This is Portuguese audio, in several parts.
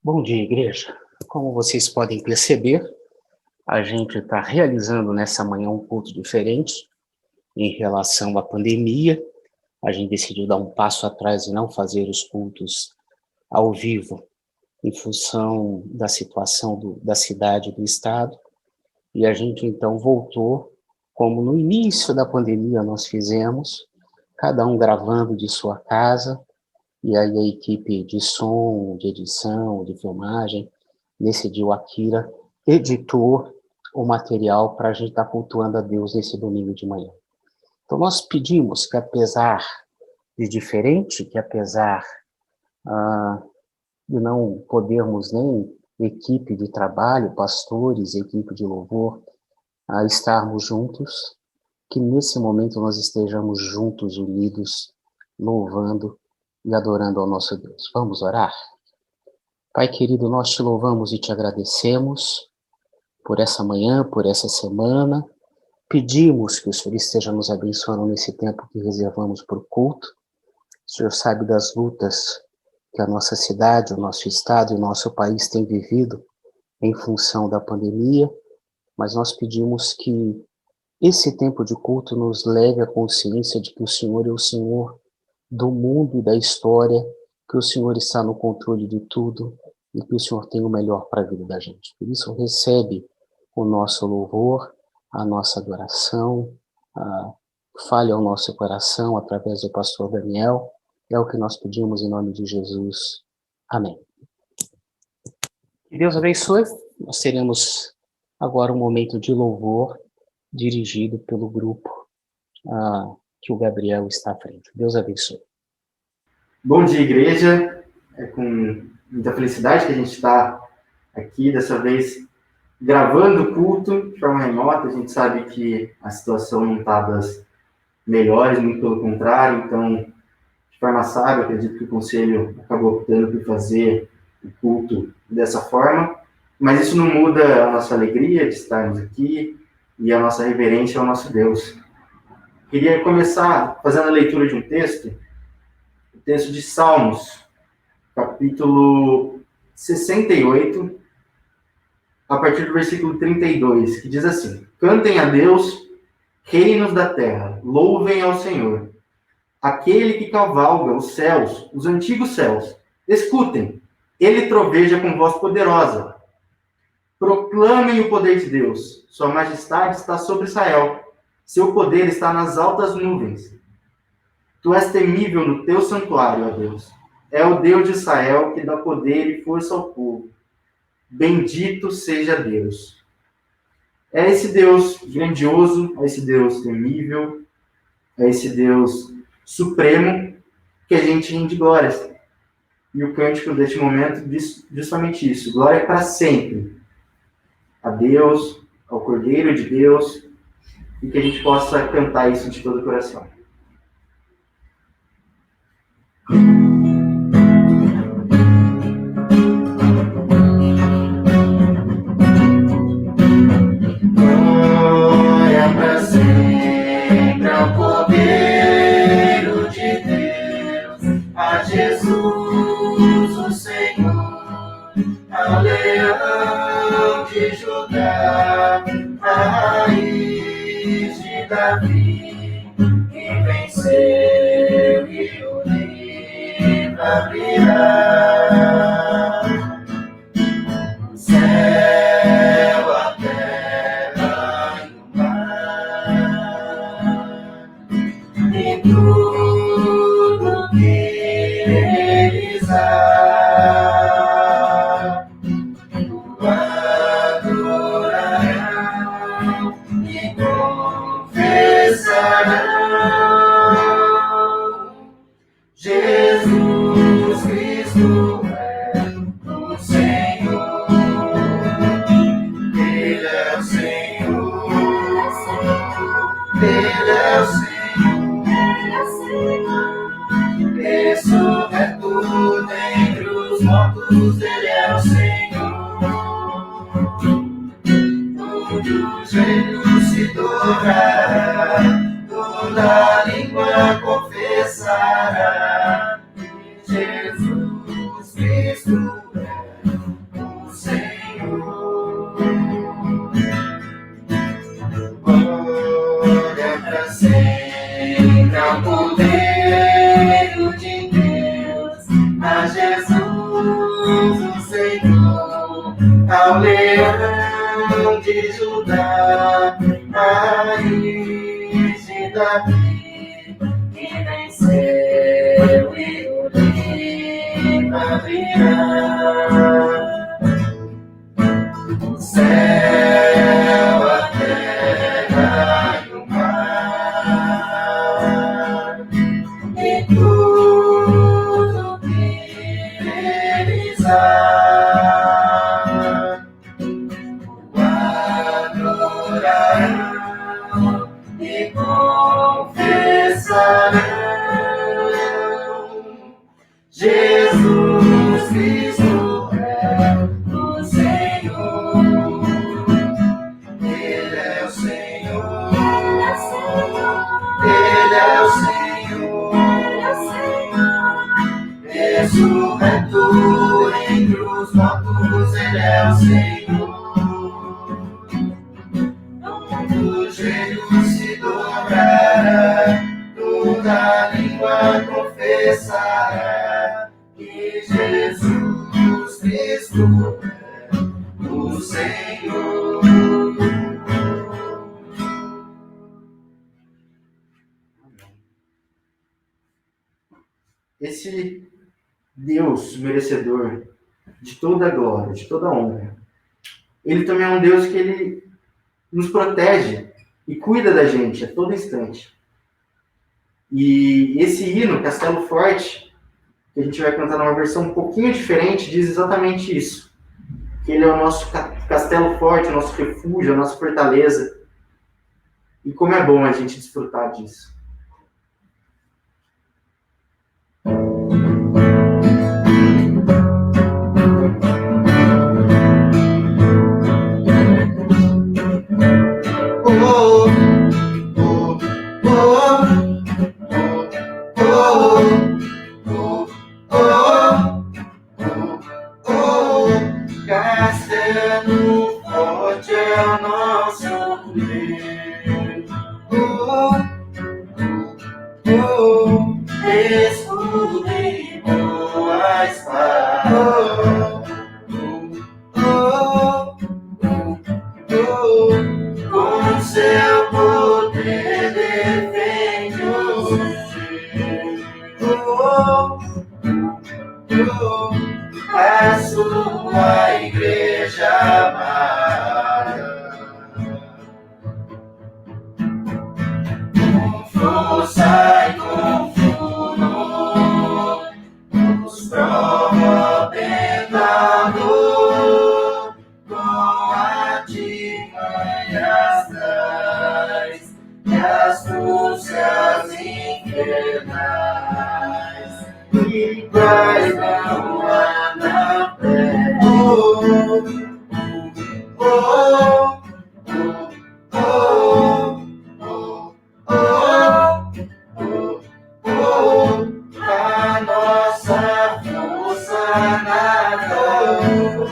Bom dia, igreja. Como vocês podem perceber, a gente está realizando nessa manhã um culto diferente em relação à pandemia. A gente decidiu dar um passo atrás e não fazer os cultos ao vivo em função da situação da cidade e do estado. E a gente, então, voltou, como no início da pandemia nós fizemos, cada um gravando de sua casa, e aí a equipe de som, de edição, de filmagem, decidiu a Kira, editou o material para a gente estar cultuando a Deus nesse domingo de manhã. Então nós pedimos que apesar de diferente, que apesar de não podermos nem equipe de trabalho, pastores, equipe de louvor, estarmos juntos, que nesse momento nós estejamos juntos, unidos, louvando e adorando ao nosso Deus. Vamos orar? Pai querido, nós te louvamos e te agradecemos por essa manhã, por essa semana. Pedimos que o Senhor esteja nos abençoando nesse tempo que reservamos para o culto. O Senhor sabe das lutas que a nossa cidade, o nosso estado e o nosso país têm vivido em função da pandemia, mas nós pedimos que esse tempo de culto nos leve à consciência de que o Senhor é o Senhor do mundo e da história, que o Senhor está no controle de tudo e que o Senhor tem o melhor para a vida da gente. Por isso, recebe o nosso louvor, a nossa adoração, fale ao nosso coração através do pastor Daniel. É o que nós pedimos em nome de Jesus. Amém. Que Deus abençoe. Nós teremos agora um momento de louvor dirigido pelo grupo que o Gabriel está à frente. Deus abençoe. Bom dia, igreja. É com muita felicidade que a gente está aqui, dessa vez, gravando o culto de forma remota. A gente sabe que a situação não está das melhores, muito pelo contrário. Então, de forma sábia, acredito que o conselho acabou optando por fazer o culto dessa forma. Mas isso não muda a nossa alegria de estarmos aqui e a nossa reverência ao nosso Deus. Queria começar fazendo a leitura de um texto, o texto de Salmos, capítulo 68, a partir do versículo 32, que diz assim: Cantem a Deus, reinos da terra, louvem ao Senhor, aquele que cavalga os céus, os antigos céus. Escutem, ele troveja com voz poderosa. Proclamem o poder de Deus, sua majestade está sobre Israel, seu poder está nas altas nuvens. Tu és temível no teu santuário, ó Deus. É o Deus de Israel que dá poder e força ao povo. Bendito seja Deus. É esse Deus grandioso, é esse Deus temível, é esse Deus supremo que a gente rende glórias. E o cântico deste momento diz justamente isso. Glória para sempre a Deus, ao Cordeiro de Deus, e que a gente possa cantar isso de todo o coração. Glória para sempre ao Cordeiro de Deus, a Jesus o Senhor, ao Leão de Judá, a raiz de Davi, que venceu e o livro abrirá. O céu, a terra e o mar, e tudo que neles há, o adorarão e confessarão: Jesus Cristo é o Senhor. Ele é o Senhor. Ele é o Senhor. Ressurreto dentre os mortos, Ele é o Senhor. Todo joelho se dobrará, toda língua confessará que Jesus Cristo é ao leão de Judá, raiz de Davi, que venceu e o livra virá. O céu, a terra e o mar, e tudo que neles há, o adorarão e confessarão: Jesus Cristo é o Senhor, Ele é o Senhor, Ele é o Senhor, ressurreto entre os mortos, Ele é o Senhor. Todo joelho se dobrará, toda língua confessará que Jesus Cristo é o Senhor. Esse Deus merecedor de toda a glória, de toda a honra, Ele também é um Deus que Ele nos protege e cuida da gente a todo instante. E esse hino, Castelo Forte, que a gente vai cantar numa versão um pouquinho diferente, diz exatamente isso. Que Ele é o nosso castelo forte, o nosso refúgio, a nossa fortaleza. E como é bom a gente desfrutar disso. Castelo forte é o nosso Deus, escudo e boa espada, com seu poder defende os seus, a sua igreja amada, com força e com furor, nos prova tentador, com artimanhas traz e astúcias infernais, iguais não há na terra. A nossa força na dor,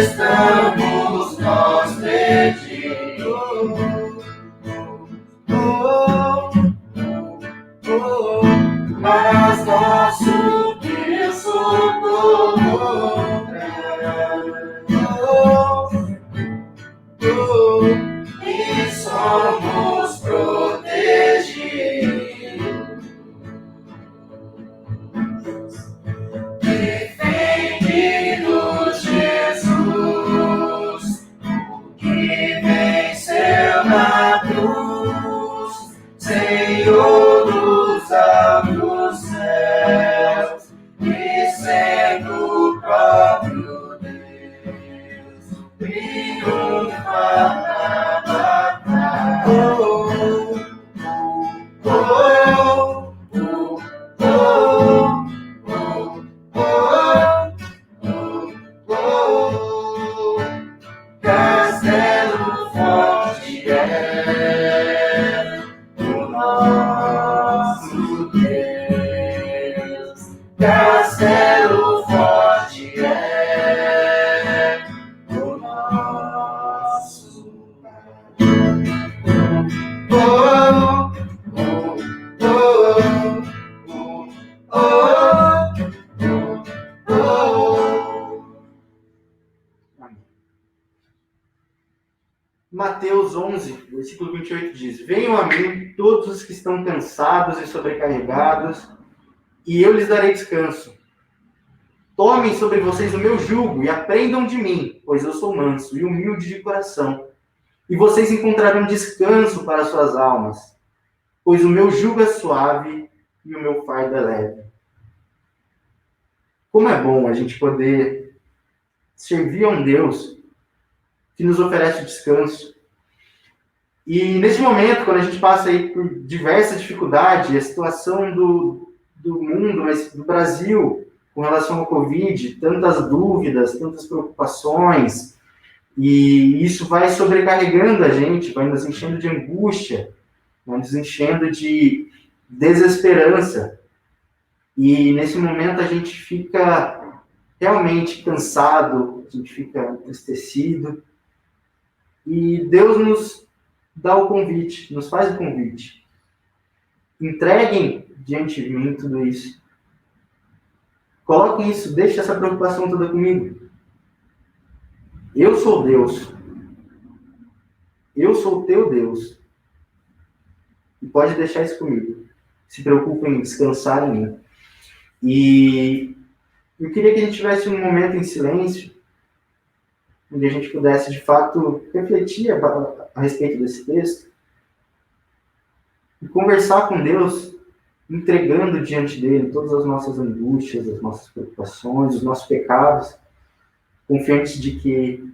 estamos nós perdidos, mas nosso Deus socorro e somos protegidos. Defende-nos, Jesus, que venceu na cruz, Senhor dos altos céus, e sendo o próprio Deus, triunfa na batalha. Castelo forte é o nosso Deus. Castelo forte é o nosso Pai. Mateus 11, versículo 28 diz: venham a mim todos os que estão cansados e sobrecarregados, e eu lhes darei descanso. Tomem sobre vocês o meu jugo e aprendam de mim, pois eu sou manso e humilde de coração. E vocês encontrarão descanso para suas almas, pois o meu jugo é suave e o meu fardo é leve. Como é bom a gente poder servir a um Deus que nos oferece descanso. E nesse momento, quando a gente passa aí por diversas dificuldades, a situação do mundo, mas do Brasil, com relação ao Covid, tantas dúvidas, tantas preocupações, e isso vai sobrecarregando a gente, vai nos enchendo de angústia, vai nos enchendo de desesperança. E nesse momento a gente fica realmente cansado, a gente fica entristecido. E Deus nos dá o convite, nos faz o convite. Entreguem diante de mim tudo isso. Coloquem isso, deixem essa preocupação toda comigo. Eu sou Deus. Eu sou o teu Deus. E pode deixar isso comigo. Se preocupem em descansar em mim. E eu queria que a gente tivesse um momento em silêncio, onde a gente pudesse, de fato, refletir a respeito desse texto e conversar com Deus, entregando diante dele todas as nossas angústias, as nossas preocupações, os nossos pecados, confiantes de que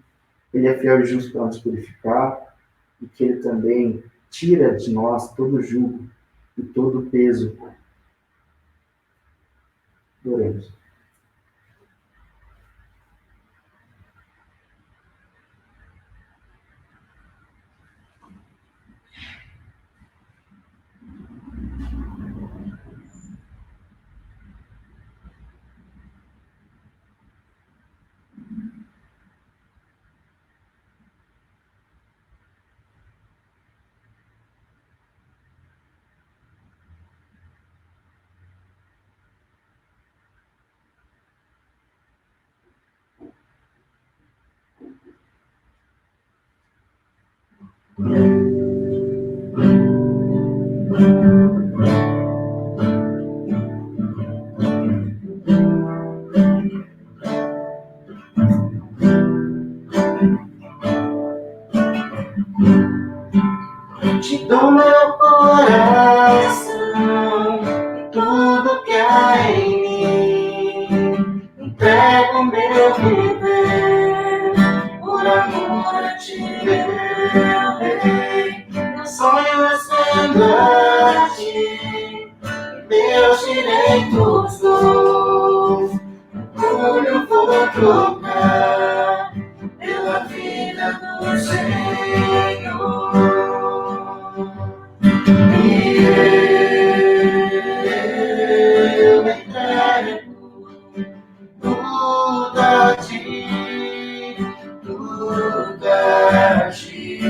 ele é fiel e justo para nos purificar e que ele também tira de nós todo o jugo e todo o peso. Oremos. Te dou meu coração e tudo que há em mim. Entrego meu viver por amor a ti, meu rei. Meu sonho é ser-te, meus direitos dou. Orgulho vou trocar pela vida do Senhor. E eu entrego tudo a ti, tudo a ti.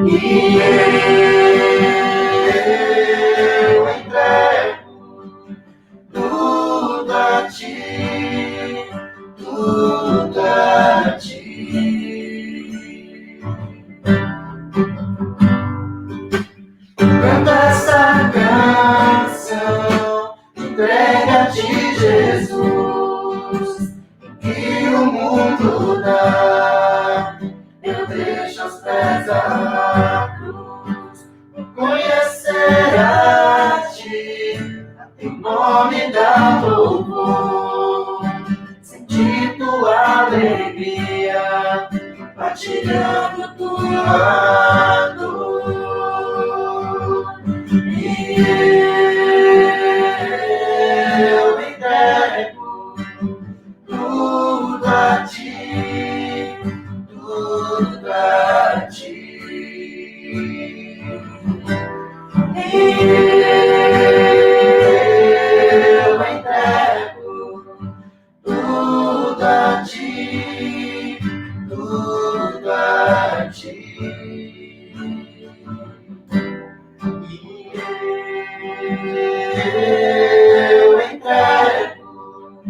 E eu entrego tudo a ti, tudo a ti. Canta essa canção, entrega-te, Jesus, que o mundo dá. Eu deixo aos pés da cruz, conhecer a ti, em nome da louvor, sentir tua alegria, partilhando tua dor. E eu entrego tudo a ti, tudo a ti. E eu entrego tudo a ti, tudo a ti. Eu entrego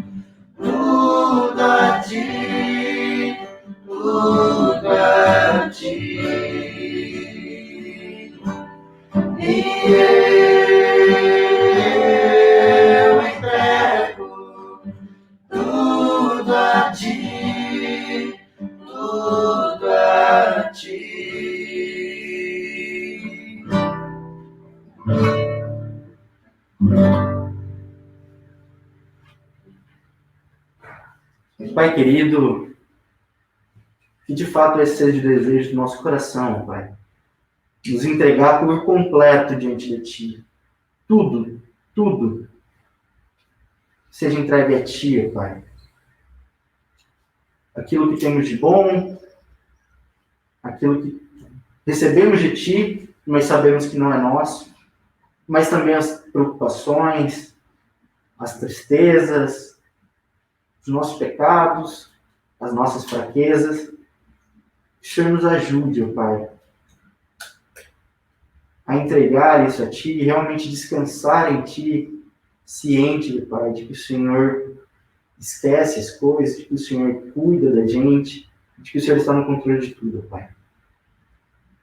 tudo a ti, tudo Pai querido, que de fato esse seja o desejo do nosso coração, Pai. Nos entregar por completo diante de Ti. Tudo, tudo seja entregue a Ti, Pai. Aquilo que temos de bom, aquilo que recebemos de Ti, mas sabemos que não é nosso, mas também as preocupações, as tristezas, os nossos pecados, as nossas fraquezas. Que o Senhor nos ajude, Pai, a entregar isso a Ti e realmente descansar em Ti, ciente, Pai, de que o Senhor esquece as coisas, de que o Senhor cuida da gente, de que o Senhor está no controle de tudo, Pai.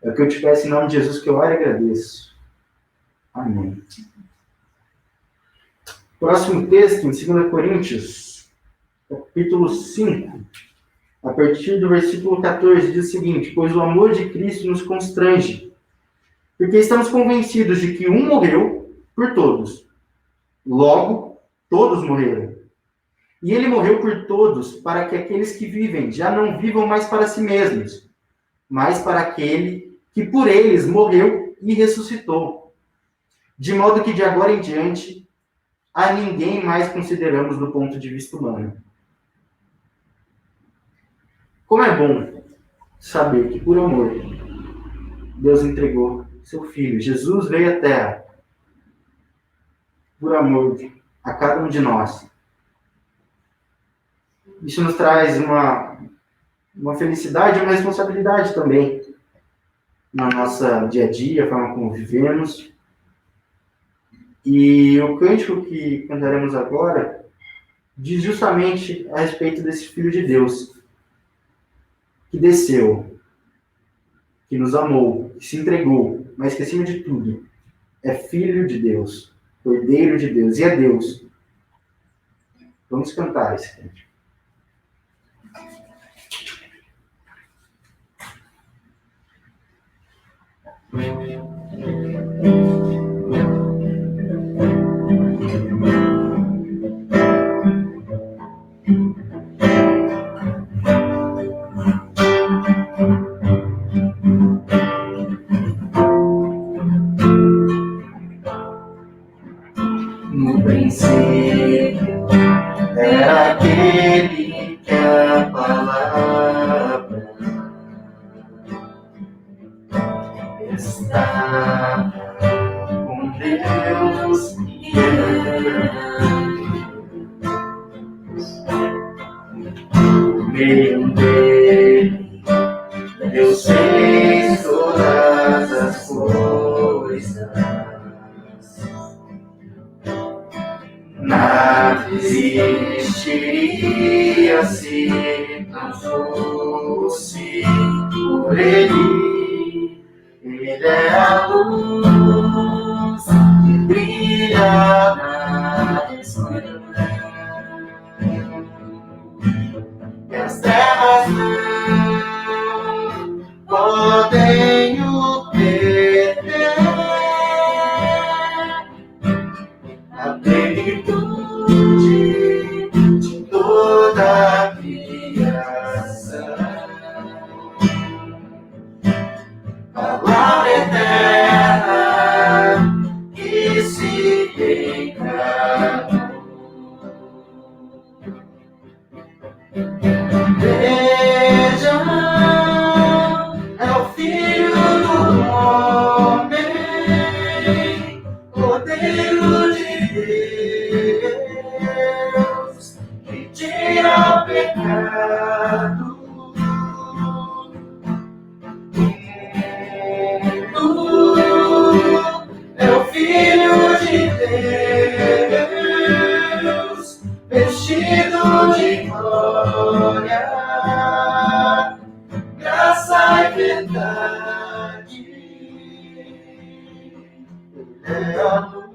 É o que eu te peço em nome de Jesus, que eu oro e agradeço. Amém. Próximo texto, em 2 Coríntios, capítulo 5, a partir do versículo 14, diz o seguinte: pois o amor de Cristo nos constrange, porque estamos convencidos de que um morreu por todos. Logo, todos morreram. E ele morreu por todos, para que aqueles que vivem já não vivam mais para si mesmos, mas para aquele que por eles morreu e ressuscitou. De modo que de agora em diante, a ninguém mais consideramos do ponto de vista humano. Como é bom saber que, por amor, Deus entregou seu Filho. Jesus veio à Terra por amor a cada um de nós. Isso nos traz uma felicidade e uma responsabilidade também na nossa dia a dia, a forma como vivemos. E o cântico que cantaremos agora diz justamente a respeito desse Filho de Deus, que desceu, que nos amou, que se entregou, mas que, acima de tudo, é Filho de Deus, Cordeiro de Deus, e é Deus. Vamos cantar esse cântico. No princípio era aquele que a palavra estava com Deus e no meio dele Deus fez todas as coisas. Nada existiria se não fosse por Ele. Ele é a luz que brilha na escuridão. E as trevas não podem o perder. A plenitude de toda a criação, palavra eterna que se encarnou. Vejam, é o Filho do Homem, Cordeiro de Deus, que tira o pecado do mundo. É o Filho de Deus, vestido de glória, graça e verdade. Ele é a luz.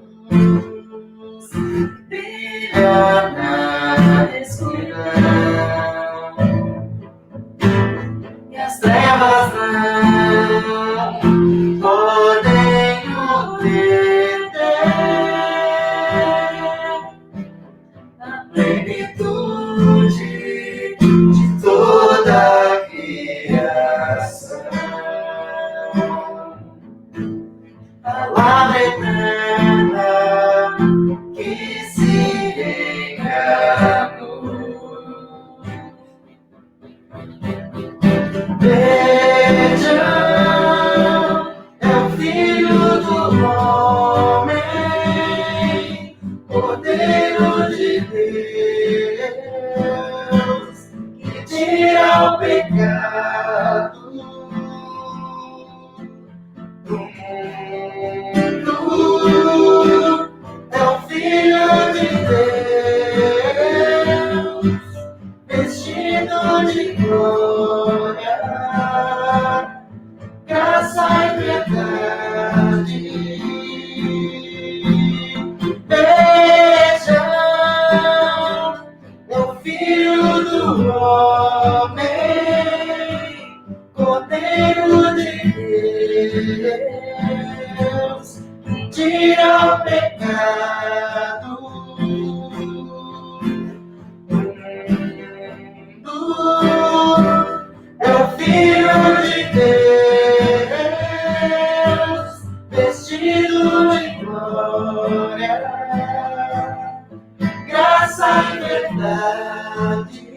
e verdade.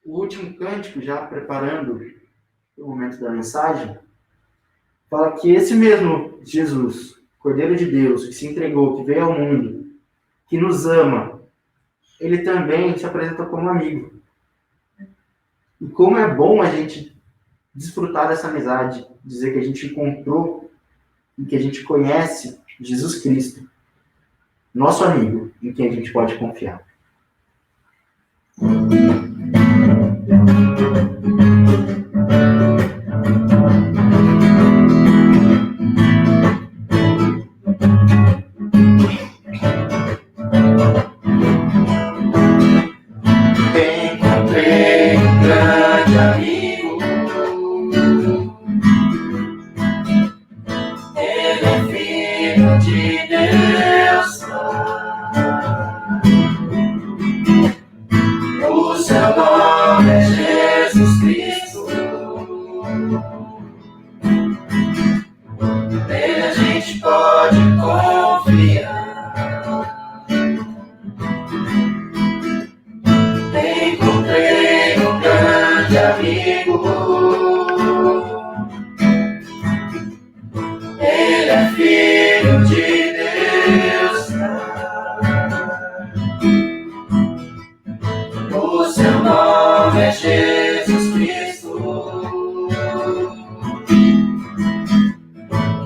O último cântico, já preparando o momento da mensagem, fala que esse mesmo Jesus, Cordeiro de Deus, que se entregou, que veio ao mundo, que nos ama, ele também se apresenta como amigo. E como é bom a gente desfrutar dessa amizade, dizer que a gente encontrou e que a gente conhece Jesus Cristo, nosso amigo, em quem a gente pode confiar. Encontrei um grande amigo, ele é filho de Deus, o seu nome é Jesus Cristo, nele a gente pode confiar. Encontrei um grande amigo, ele é filho de Deus, o seu nome é Jesus Cristo,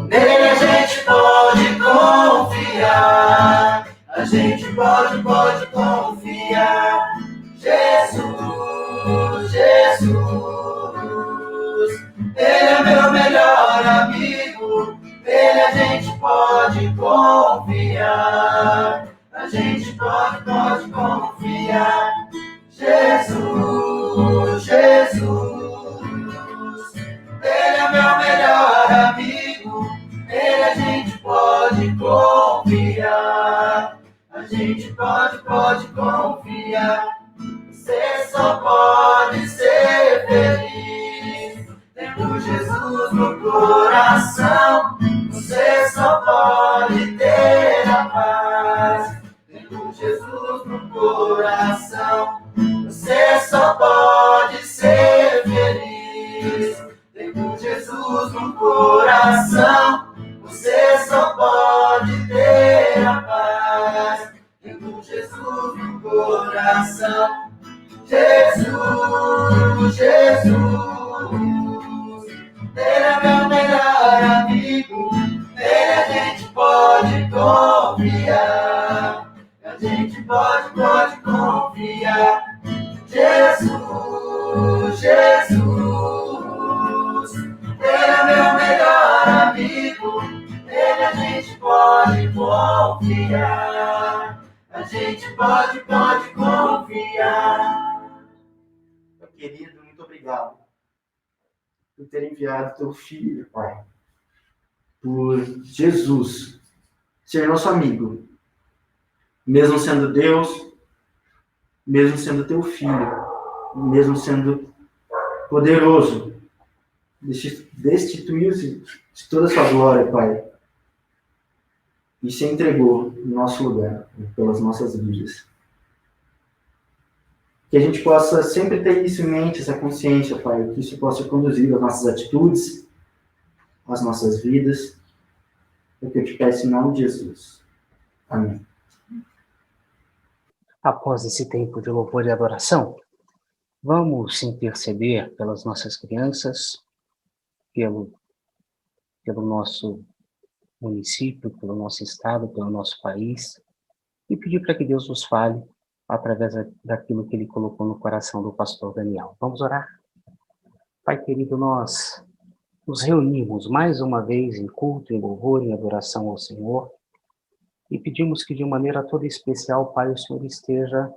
nele a gente pode confiar, a gente pode confiar. Jesus, ele é meu melhor amigo, nele a gente pode confiar, a gente pode confiar. Jesus, ele é meu melhor amigo, nele a gente pode confiar, a gente pode confiar. Você só pode ser feliz tendo Jesus no coração. Você só pode ter a paz tendo Jesus no coração. Você só pode ser feliz tendo Jesus no coração. Você só pode ter a paz tendo Jesus no coração. Jesus, ele é meu melhor amigo, nele a gente pode confiar, a gente pode confiar. Jesus, ele é meu melhor amigo, nele a gente pode confiar, a gente pode confiar. Querido, muito obrigado por ter enviado teu filho, Pai, por Jesus ser nosso amigo, mesmo sendo Deus, mesmo sendo teu filho, mesmo sendo poderoso, destituiu-se de toda a sua glória, Pai, e se entregou no nosso lugar, pelas nossas vidas. Que a gente possa sempre ter isso em mente, essa consciência, Pai, que isso possa conduzir as nossas atitudes, as nossas vidas. É o que eu te peço em nome de Jesus. Amém. Após esse tempo de louvor e adoração, vamos interceder pelas nossas crianças, pelo nosso município, pelo nosso estado, pelo nosso país, e pedir para que Deus nos fale através daquilo que Ele colocou no coração do pastor Daniel. Vamos orar? Pai querido, nós nos reunimos mais uma vez em culto, em louvor, em adoração ao Senhor, e pedimos que de maneira toda especial, Pai, o Senhor esteja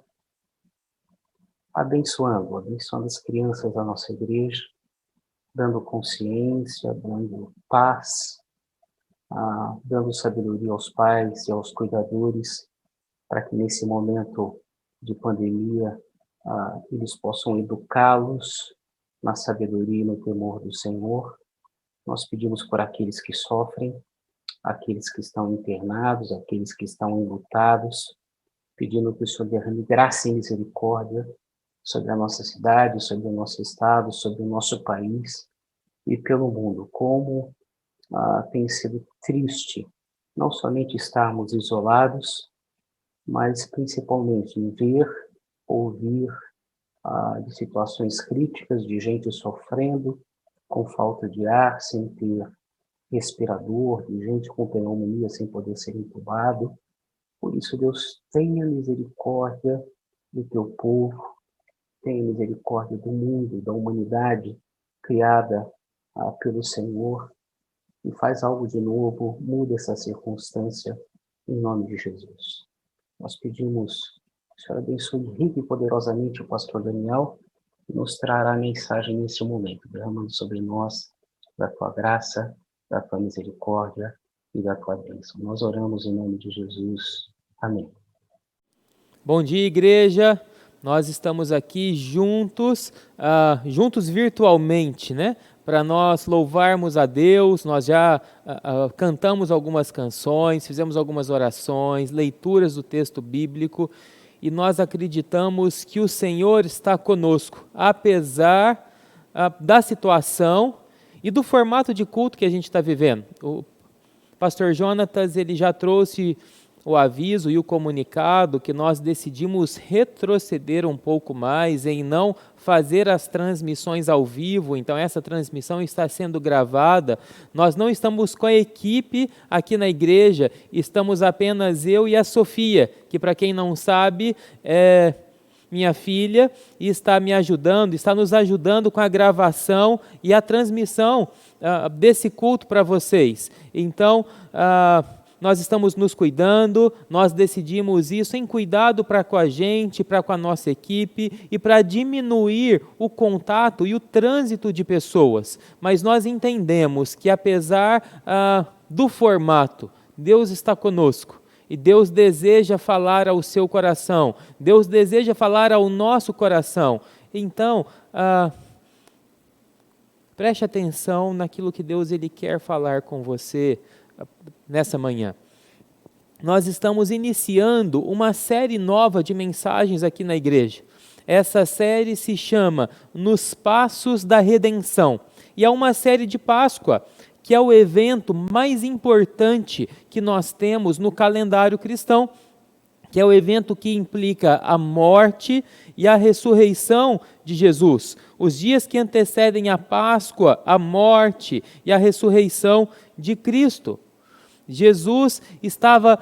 abençoando as crianças da nossa igreja, dando consciência, dando paz, dando sabedoria aos pais e aos cuidadores, para que nesse momento de pandemia eles possam educá-los na sabedoria e no temor do Senhor. Nós pedimos por aqueles que sofrem, aqueles que estão internados, aqueles que estão enlutados, pedindo que o Senhor derrame graça e misericórdia sobre a nossa cidade, sobre o nosso estado, sobre o nosso país e pelo mundo. Como tem sido triste não somente estarmos isolados, mas principalmente em ver, ouvir de situações críticas, de gente sofrendo com falta de ar, sem ter respirador, de gente com pneumonia sem poder ser entubado. Por isso, Deus, tenha misericórdia do teu povo, tenha misericórdia do mundo, da humanidade criada pelo Senhor, e faz algo de novo, muda essa circunstância, em nome de Jesus. Nós pedimos que o Senhor abençoe rica e poderosamente o pastor Daniel, e nos trará a mensagem nesse momento, derramando sobre nós da tua graça, da tua misericórdia e da tua bênção. Nós oramos em nome de Jesus. Amém. Bom dia, igreja. Nós estamos aqui juntos virtualmente, né? Para nós louvarmos a Deus. Nós já cantamos algumas canções, fizemos algumas orações, leituras do texto bíblico, e nós acreditamos que o Senhor está conosco, apesar da situação e do formato de culto que a gente está vivendo. O pastor Jonatas, ele já trouxe o aviso e o comunicado que nós decidimos retroceder um pouco mais em não fazer as transmissões ao vivo. Então essa transmissão está sendo gravada. Nós não estamos com a equipe aqui na igreja, estamos apenas eu e a Sofia, que, para quem não sabe, é minha filha, e está me ajudando, está nos ajudando com a gravação e a transmissão desse culto para vocês. Então, nós estamos nos cuidando, nós decidimos isso em cuidado para com a gente, para com a nossa equipe e para diminuir o contato e o trânsito de pessoas. Mas nós entendemos que, apesar do formato, Deus está conosco. E Deus deseja falar ao seu coração, Deus deseja falar ao nosso coração. Então, preste atenção naquilo que Deus ele quer falar com você nessa manhã. Nós estamos iniciando uma série nova de mensagens aqui na igreja. Essa série se chama Nos Passos da Redenção. E é uma série de Páscoa, que é o evento mais importante que nós temos no calendário cristão, que é o evento que implica a morte e a ressurreição de Jesus. Os dias que antecedem a Páscoa, a morte e a ressurreição de Cristo. Jesus estava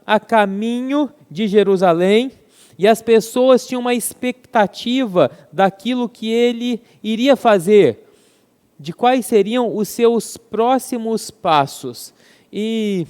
a caminho de Jerusalém e as pessoas tinham uma expectativa daquilo que ele iria fazer, de quais seriam os seus próximos passos. E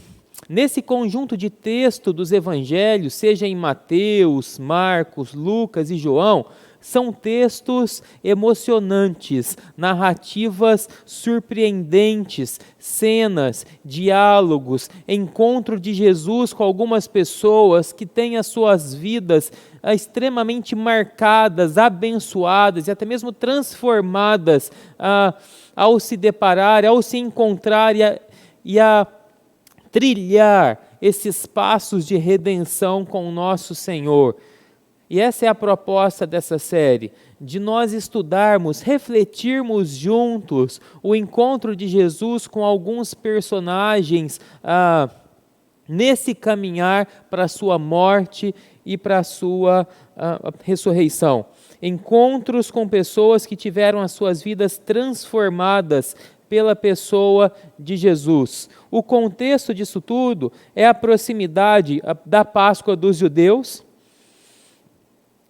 nesse conjunto de texto dos evangelhos, seja em Mateus, Marcos, Lucas e João, são textos emocionantes, narrativas surpreendentes, cenas, diálogos, encontro de Jesus com algumas pessoas que têm as suas vidas extremamente marcadas, abençoadas e até mesmo transformadas ao se deparar, ao se encontrar e a trilhar esses passos de redenção com o nosso Senhor. E essa é a proposta dessa série, de nós estudarmos, refletirmos juntos o encontro de Jesus com alguns personagens nesse caminhar para a sua morte e para a sua ressurreição. Encontros com pessoas que tiveram as suas vidas transformadas pela pessoa de Jesus. O contexto disso tudo é a proximidade da Páscoa dos judeus,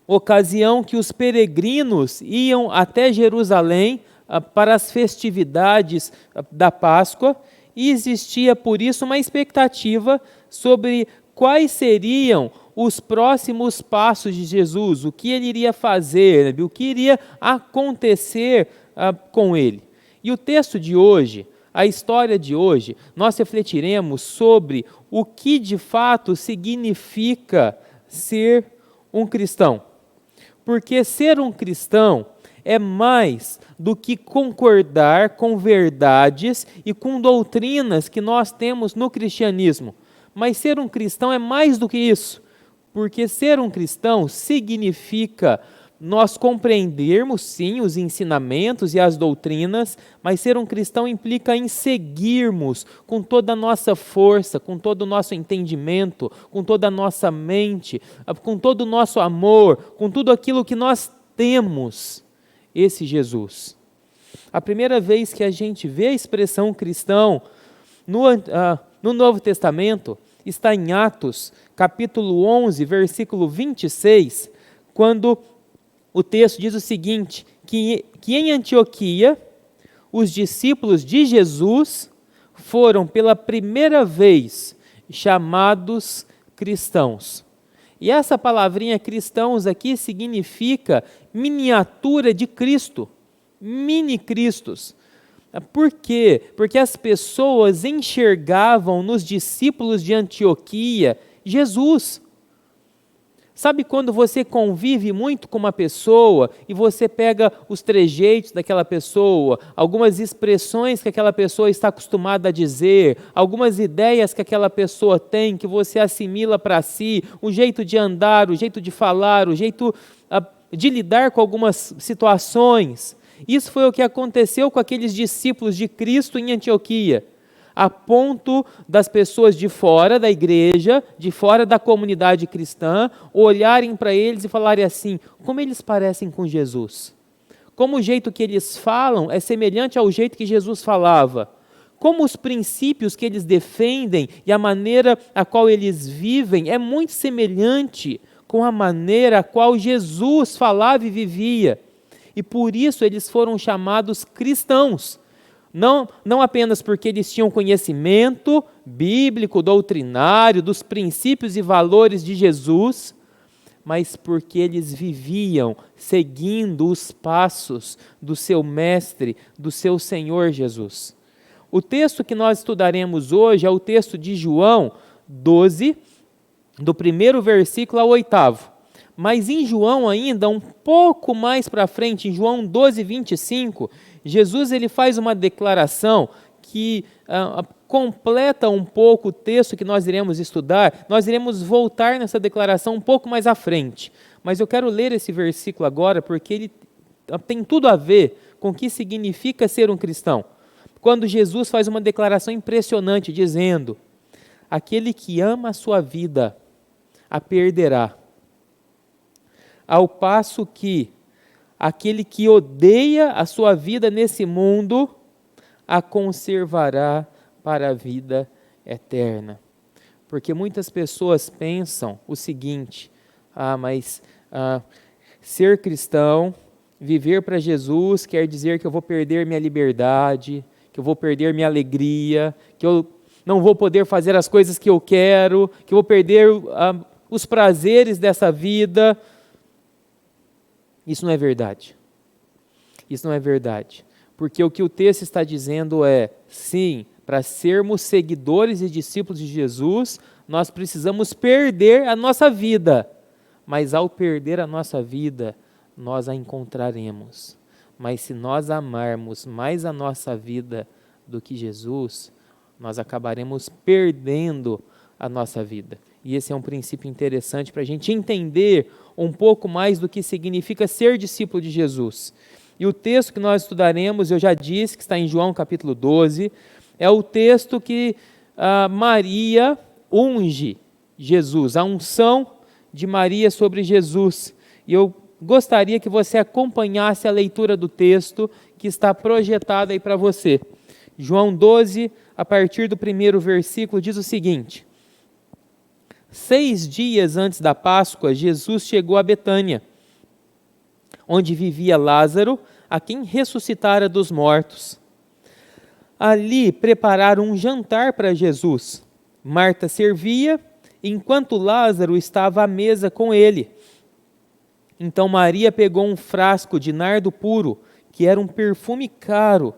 ocasião que os peregrinos iam até Jerusalém para as festividades da Páscoa, e existia por isso uma expectativa sobre quais seriam os próximos passos de Jesus, o que ele iria fazer, o que iria acontecer com ele. E o texto de hoje, a história de hoje, nós refletiremos sobre o que de fato significa ser um cristão. Porque ser um cristão é mais do que concordar com verdades e com doutrinas que nós temos no cristianismo. Mas ser um cristão é mais do que isso, porque ser um cristão significa nós compreendermos, sim, os ensinamentos e as doutrinas, mas ser um cristão implica em seguirmos com toda a nossa força, com todo o nosso entendimento, com toda a nossa mente, com todo o nosso amor, com tudo aquilo que nós temos, esse Jesus. A primeira vez que a gente vê a expressão cristão no Novo Testamento está em Atos, capítulo 11, versículo 26, quando o texto diz o seguinte, que em Antioquia, os discípulos de Jesus foram pela primeira vez chamados cristãos. E essa palavrinha cristãos aqui significa miniatura de Cristo, mini-cristos. Por quê? Porque as pessoas enxergavam nos discípulos de Antioquia Jesus. Sabe quando você convive muito com uma pessoa e você pega os trejeitos daquela pessoa, algumas expressões que aquela pessoa está acostumada a dizer, algumas ideias que aquela pessoa tem, que você assimila para si, o jeito de andar, o jeito de falar, o jeito de lidar com algumas situações. Isso foi o que aconteceu com aqueles discípulos de Cristo em Antioquia, a ponto das pessoas de fora da igreja, de fora da comunidade cristã, olharem para eles e falarem assim, como eles parecem com Jesus? Como o jeito que eles falam é semelhante ao jeito que Jesus falava? Como os princípios que eles defendem e a maneira a qual eles vivem é muito semelhante com a maneira a qual Jesus falava e vivia? E por isso eles foram chamados cristãos. Não apenas porque eles tinham conhecimento bíblico, doutrinário, dos princípios e valores de Jesus, mas porque eles viviam seguindo os passos do seu mestre, do seu Senhor Jesus. O texto que nós estudaremos hoje é o texto de João 12, do primeiro versículo ao 8º. Mas em João ainda, um pouco mais para frente, em João 12, 25, Jesus ele faz uma declaração que completa um pouco o texto que nós iremos estudar. Nós iremos voltar nessa declaração um pouco mais à frente. Mas eu quero ler esse versículo agora porque ele tem tudo a ver com o que significa ser um cristão. Quando Jesus faz uma declaração impressionante dizendo, aquele que ama a sua vida, a perderá. Ao passo que aquele que odeia a sua vida nesse mundo, a conservará para a vida eterna. Porque muitas pessoas pensam o seguinte, ser cristão, viver para Jesus, quer dizer que eu vou perder minha liberdade, que eu vou perder minha alegria, que eu não vou poder fazer as coisas que eu quero, que eu vou perder os prazeres dessa vida. Isso não é verdade. Isso não é verdade. Porque o que o texto está dizendo é, sim, para sermos seguidores e discípulos de Jesus, nós precisamos perder a nossa vida. Mas ao perder a nossa vida, nós a encontraremos. Mas se nós amarmos mais a nossa vida do que Jesus, nós acabaremos perdendo a nossa vida. E esse é um princípio interessante para a gente entender um pouco mais do que significa ser discípulo de Jesus. E o texto que nós estudaremos, eu já disse, que está em João capítulo 12, é o texto que Maria unge Jesus, a unção de Maria sobre Jesus. E eu gostaria que você acompanhasse a leitura do texto que está projetado aí para você. João 12, a partir do primeiro versículo, diz o seguinte: 6 dias antes da Páscoa, Jesus chegou a Betânia, onde vivia Lázaro, a quem ressuscitara dos mortos. Ali prepararam um jantar para Jesus. Marta servia, enquanto Lázaro estava à mesa com ele. Então Maria pegou um frasco de nardo puro, que era um perfume caro,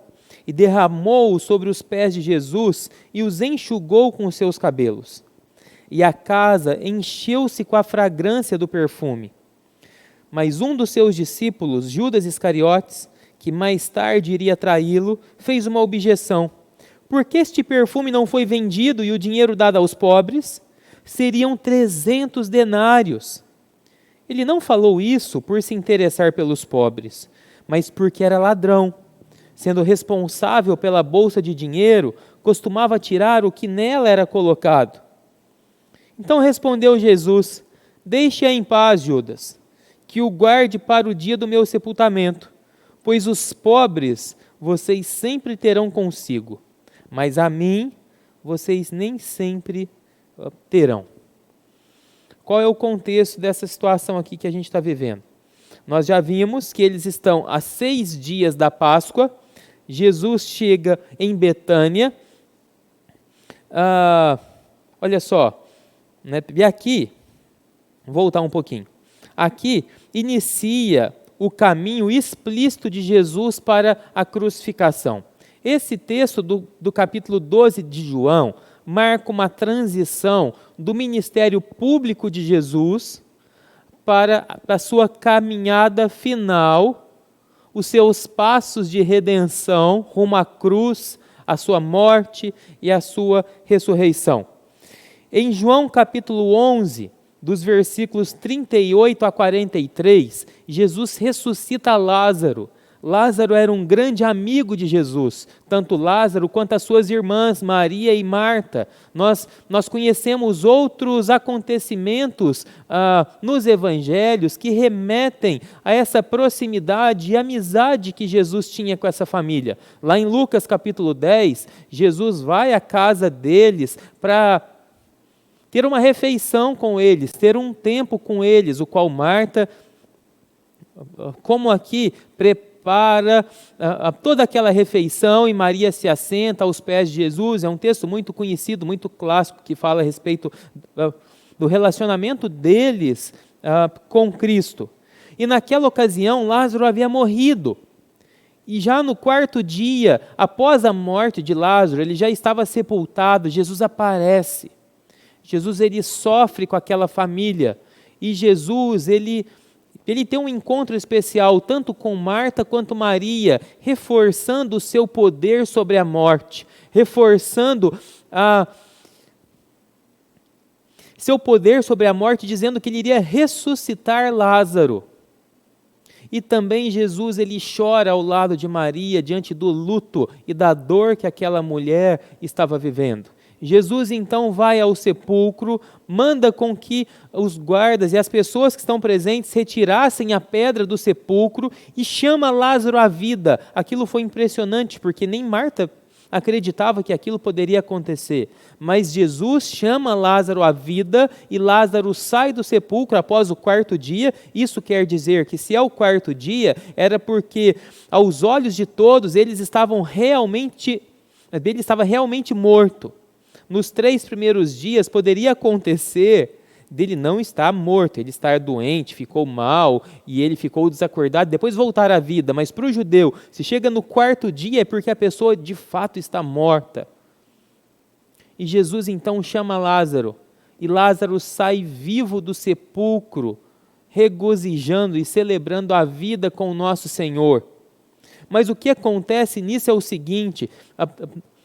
e derramou-o sobre os pés de Jesus e os enxugou com os seus cabelos. E a casa encheu-se com a fragrância do perfume. Mas um dos seus discípulos, Judas Iscariotes, que mais tarde iria traí-lo, fez uma objeção. Por que este perfume não foi vendido e o dinheiro dado aos pobres? Seriam 300 denários. Ele não falou isso por se interessar pelos pobres, mas porque era ladrão. Sendo responsável pela bolsa de dinheiro, costumava tirar o que nela era colocado. Então respondeu Jesus: deixe-a em paz, Judas, que o guarde para o dia do meu sepultamento, pois os pobres vocês sempre terão consigo, mas a mim vocês nem sempre terão. Qual é o contexto dessa situação aqui que a gente está vivendo? Nós já vimos que eles estão a 6 dias da Páscoa. Jesus chega em Betânia. Olha só, né? E aqui, vou voltar um pouquinho. Aqui inicia o caminho explícito de Jesus para a crucificação. Esse texto do capítulo 12 de João marca uma transição do ministério público de Jesus para a sua caminhada final, os seus passos de redenção rumo à cruz, a sua morte e a sua ressurreição. Em João capítulo 11, dos versículos 38 a 43, Jesus ressuscita Lázaro. Lázaro era um grande amigo de Jesus, tanto Lázaro quanto as suas irmãs, Maria e Marta. Nós conhecemos outros acontecimentos nos evangelhos que remetem a essa proximidade e amizade que Jesus tinha com essa família. Lá em Lucas capítulo 10, Jesus vai à casa deles para ter uma refeição com eles, ter um tempo com eles, o qual Marta, como aqui, prepara toda aquela refeição e Maria se assenta aos pés de Jesus. É um texto muito conhecido, muito clássico, que fala a respeito do relacionamento deles com Cristo. E naquela ocasião, Lázaro havia morrido. E já no 4º dia, após a morte de Lázaro, ele já estava sepultado. Jesus aparece. Jesus, ele sofre com aquela família. E Jesus, ele tem um encontro especial, tanto com Marta quanto Maria, reforçando o seu poder sobre a morte, reforçando seu poder sobre a morte, dizendo que ele iria ressuscitar Lázaro. E também Jesus, ele chora ao lado de Maria, diante do luto e da dor que aquela mulher estava vivendo. Jesus então vai ao sepulcro, manda com que os guardas e as pessoas que estão presentes retirassem a pedra do sepulcro e chama Lázaro à vida. Aquilo foi impressionante, porque nem Marta acreditava que aquilo poderia acontecer. Mas Jesus chama Lázaro à vida e Lázaro sai do sepulcro após o 4º dia. Isso quer dizer que se é o 4º dia, era porque aos olhos de todos ele estava realmente morto. Nos 3 primeiros dias poderia acontecer dele não estar morto, ele estar doente, ficou mal e ele ficou desacordado, depois voltar à vida. Mas para o judeu, se chega no 4º dia é porque a pessoa de fato está morta. E Jesus então chama Lázaro, e Lázaro sai vivo do sepulcro, regozijando e celebrando a vida com o nosso Senhor. Mas o que acontece nisso é o seguinte: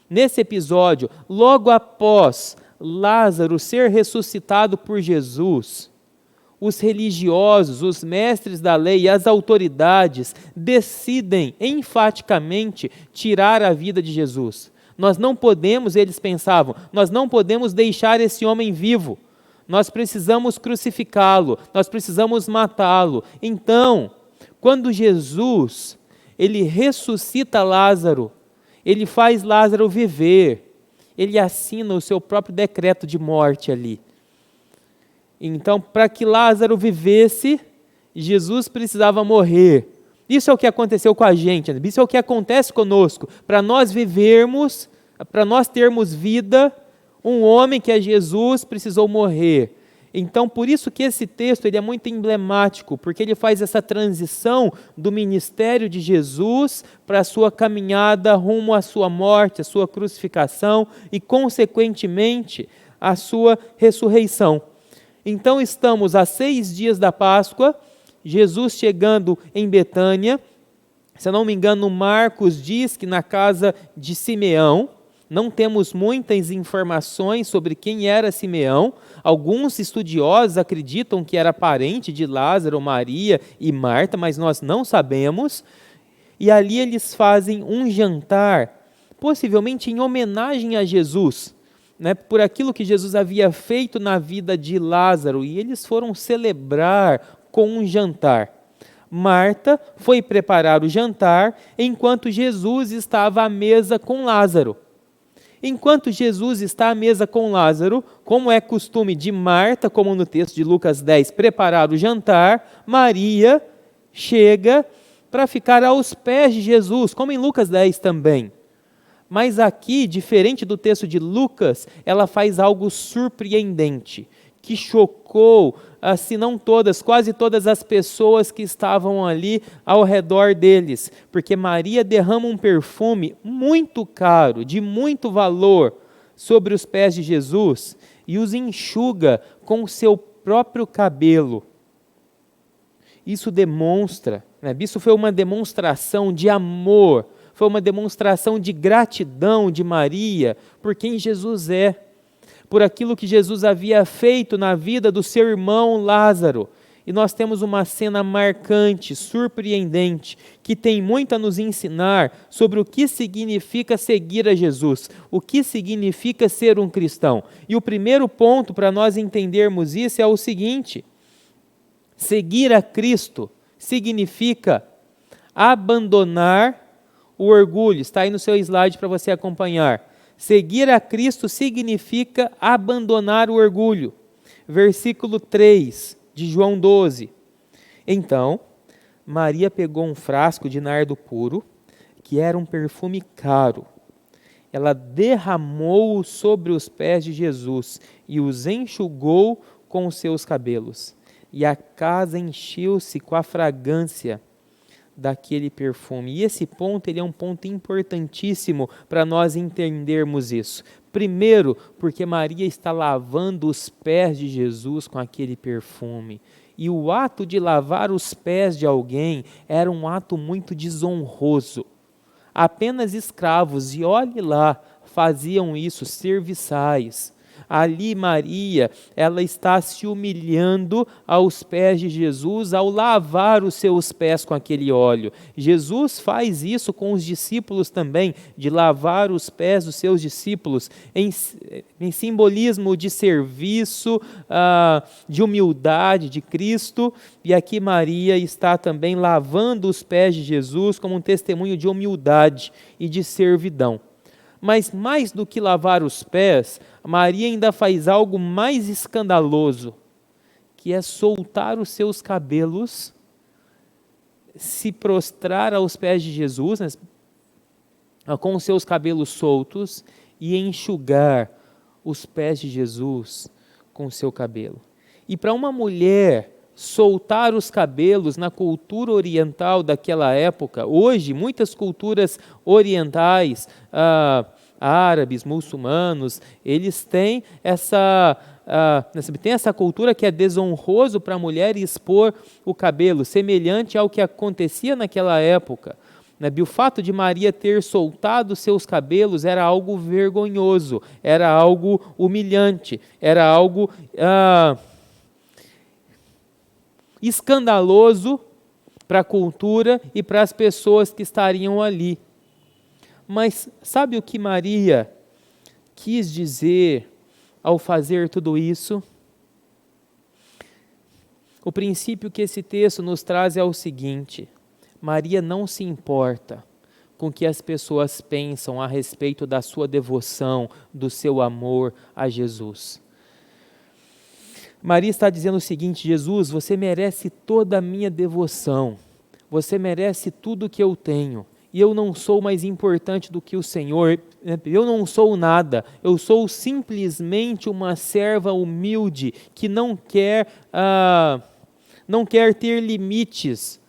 nesse episódio, logo após Lázaro ser ressuscitado por Jesus, os religiosos, os mestres da lei e as autoridades decidem enfaticamente tirar a vida de Jesus. Nós não podemos, eles pensavam, nós não podemos deixar esse homem vivo. Nós precisamos crucificá-lo, nós precisamos matá-lo. Então, quando Jesus, ele ressuscita Lázaro, ele faz Lázaro viver, ele assina o seu próprio decreto de morte ali. Então, para que Lázaro vivesse, Jesus precisava morrer. Isso é o que aconteceu com a gente, isso é o que acontece conosco. Para nós vivermos, para nós termos vida, um homem que é Jesus precisou morrer. Então, por isso que esse texto ele é muito emblemático, porque ele faz essa transição do ministério de Jesus para a sua caminhada rumo à sua morte, à sua crucificação e, consequentemente, à sua ressurreição. Então, estamos a 6 dias da Páscoa Jesus chegando em Betânia, se eu não me engano, Marcos diz que na casa de Simeão. Não temos muitas informações sobre quem era Simeão. Alguns estudiosos acreditam que era parente de Lázaro, Maria e Marta, mas nós não sabemos. E ali eles fazem um jantar, possivelmente em homenagem a Jesus, né, por aquilo que Jesus havia feito na vida de Lázaro, e eles foram celebrar com um jantar. Marta foi preparar o jantar, enquanto Jesus estava à mesa com Lázaro. Enquanto Jesus está à mesa com Lázaro, como é costume de Marta, como no texto de Lucas 10, preparar o jantar, Maria chega para ficar aos pés de Jesus, como em Lucas 10 também. Mas aqui, diferente do texto de Lucas, ela faz algo surpreendente, que chocou, se não todas, quase todas as pessoas que estavam ali ao redor deles, porque Maria derrama um perfume muito caro, de muito valor, sobre os pés de Jesus e os enxuga com o seu próprio cabelo. Isso demonstra, né, isso foi uma demonstração de amor, foi uma demonstração de gratidão de Maria por quem Jesus é, por aquilo que Jesus havia feito na vida do seu irmão Lázaro. E nós temos uma cena marcante, surpreendente, que tem muito a nos ensinar sobre o que significa seguir a Jesus, o que significa ser um cristão. E o primeiro ponto para nós entendermos isso é o seguinte: seguir a Cristo significa abandonar o orgulho. Está aí no seu slide para você acompanhar. Seguir a Cristo significa abandonar o orgulho. Versículo 3 de João 12. Então, Maria pegou um frasco de nardo puro, que era um perfume caro. Ela derramou-o sobre os pés de Jesus e os enxugou com os seus cabelos. E a casa encheu-se com a fragrância daquele perfume. E esse ponto, ele é um ponto importantíssimo para nós entendermos isso. Primeiro, porque Maria está lavando os pés de Jesus com aquele perfume. E o ato de lavar os pés de alguém era um ato muito desonroso. Apenas escravos, e olhe lá, faziam isso, serviçais. Ali Maria, ela está se humilhando aos pés de Jesus ao lavar os seus pés com aquele óleo. Jesus faz isso com os discípulos também, de lavar os pés dos seus discípulos, em simbolismo de serviço, de humildade de Cristo. E aqui Maria está também lavando os pés de Jesus como um testemunho de humildade e de servidão. Mas mais do que lavar os pés, Maria ainda faz algo mais escandaloso, que é soltar os seus cabelos, se prostrar aos pés de Jesus, né, com os seus cabelos soltos, e enxugar os pés de Jesus com o seu cabelo. E para uma mulher soltar os cabelos na cultura oriental daquela época, hoje muitas culturas orientais, árabes, muçulmanos, eles têm essa cultura que é desonroso para a mulher expor o cabelo, semelhante ao que acontecia naquela época. O fato de Maria ter soltado seus cabelos era algo vergonhoso, era algo humilhante, era algo escandaloso para a cultura e para as pessoas que estariam ali. Mas sabe o que Maria quis dizer ao fazer tudo isso? O princípio que esse texto nos traz é o seguinte: Maria não se importa com o que as pessoas pensam a respeito da sua devoção, do seu amor a Jesus. Maria está dizendo o seguinte: Jesus, você merece toda a minha devoção, você merece tudo que eu tenho, e eu não sou mais importante do que o Senhor, eu não sou nada, eu sou simplesmente uma serva humilde que não quer ter limites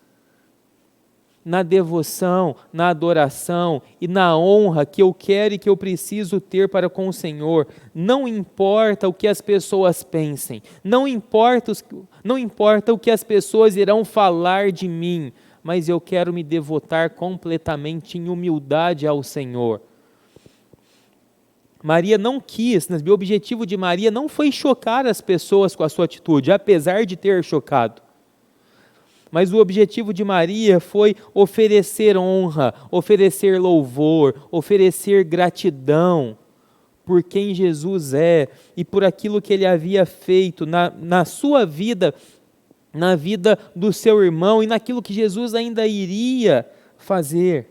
na devoção, na adoração e na honra que eu quero e que eu preciso ter para com o Senhor. Não importa o que as pessoas pensem, não importa o que as pessoas irão falar de mim, mas eu quero me devotar completamente em humildade ao Senhor. Maria não quis, o objetivo de Maria não foi chocar as pessoas com a sua atitude, apesar de ter chocado. Mas o objetivo de Maria foi oferecer honra, oferecer louvor, oferecer gratidão por quem Jesus é e por aquilo que ele havia feito na sua vida, na vida do seu irmão e naquilo que Jesus ainda iria fazer.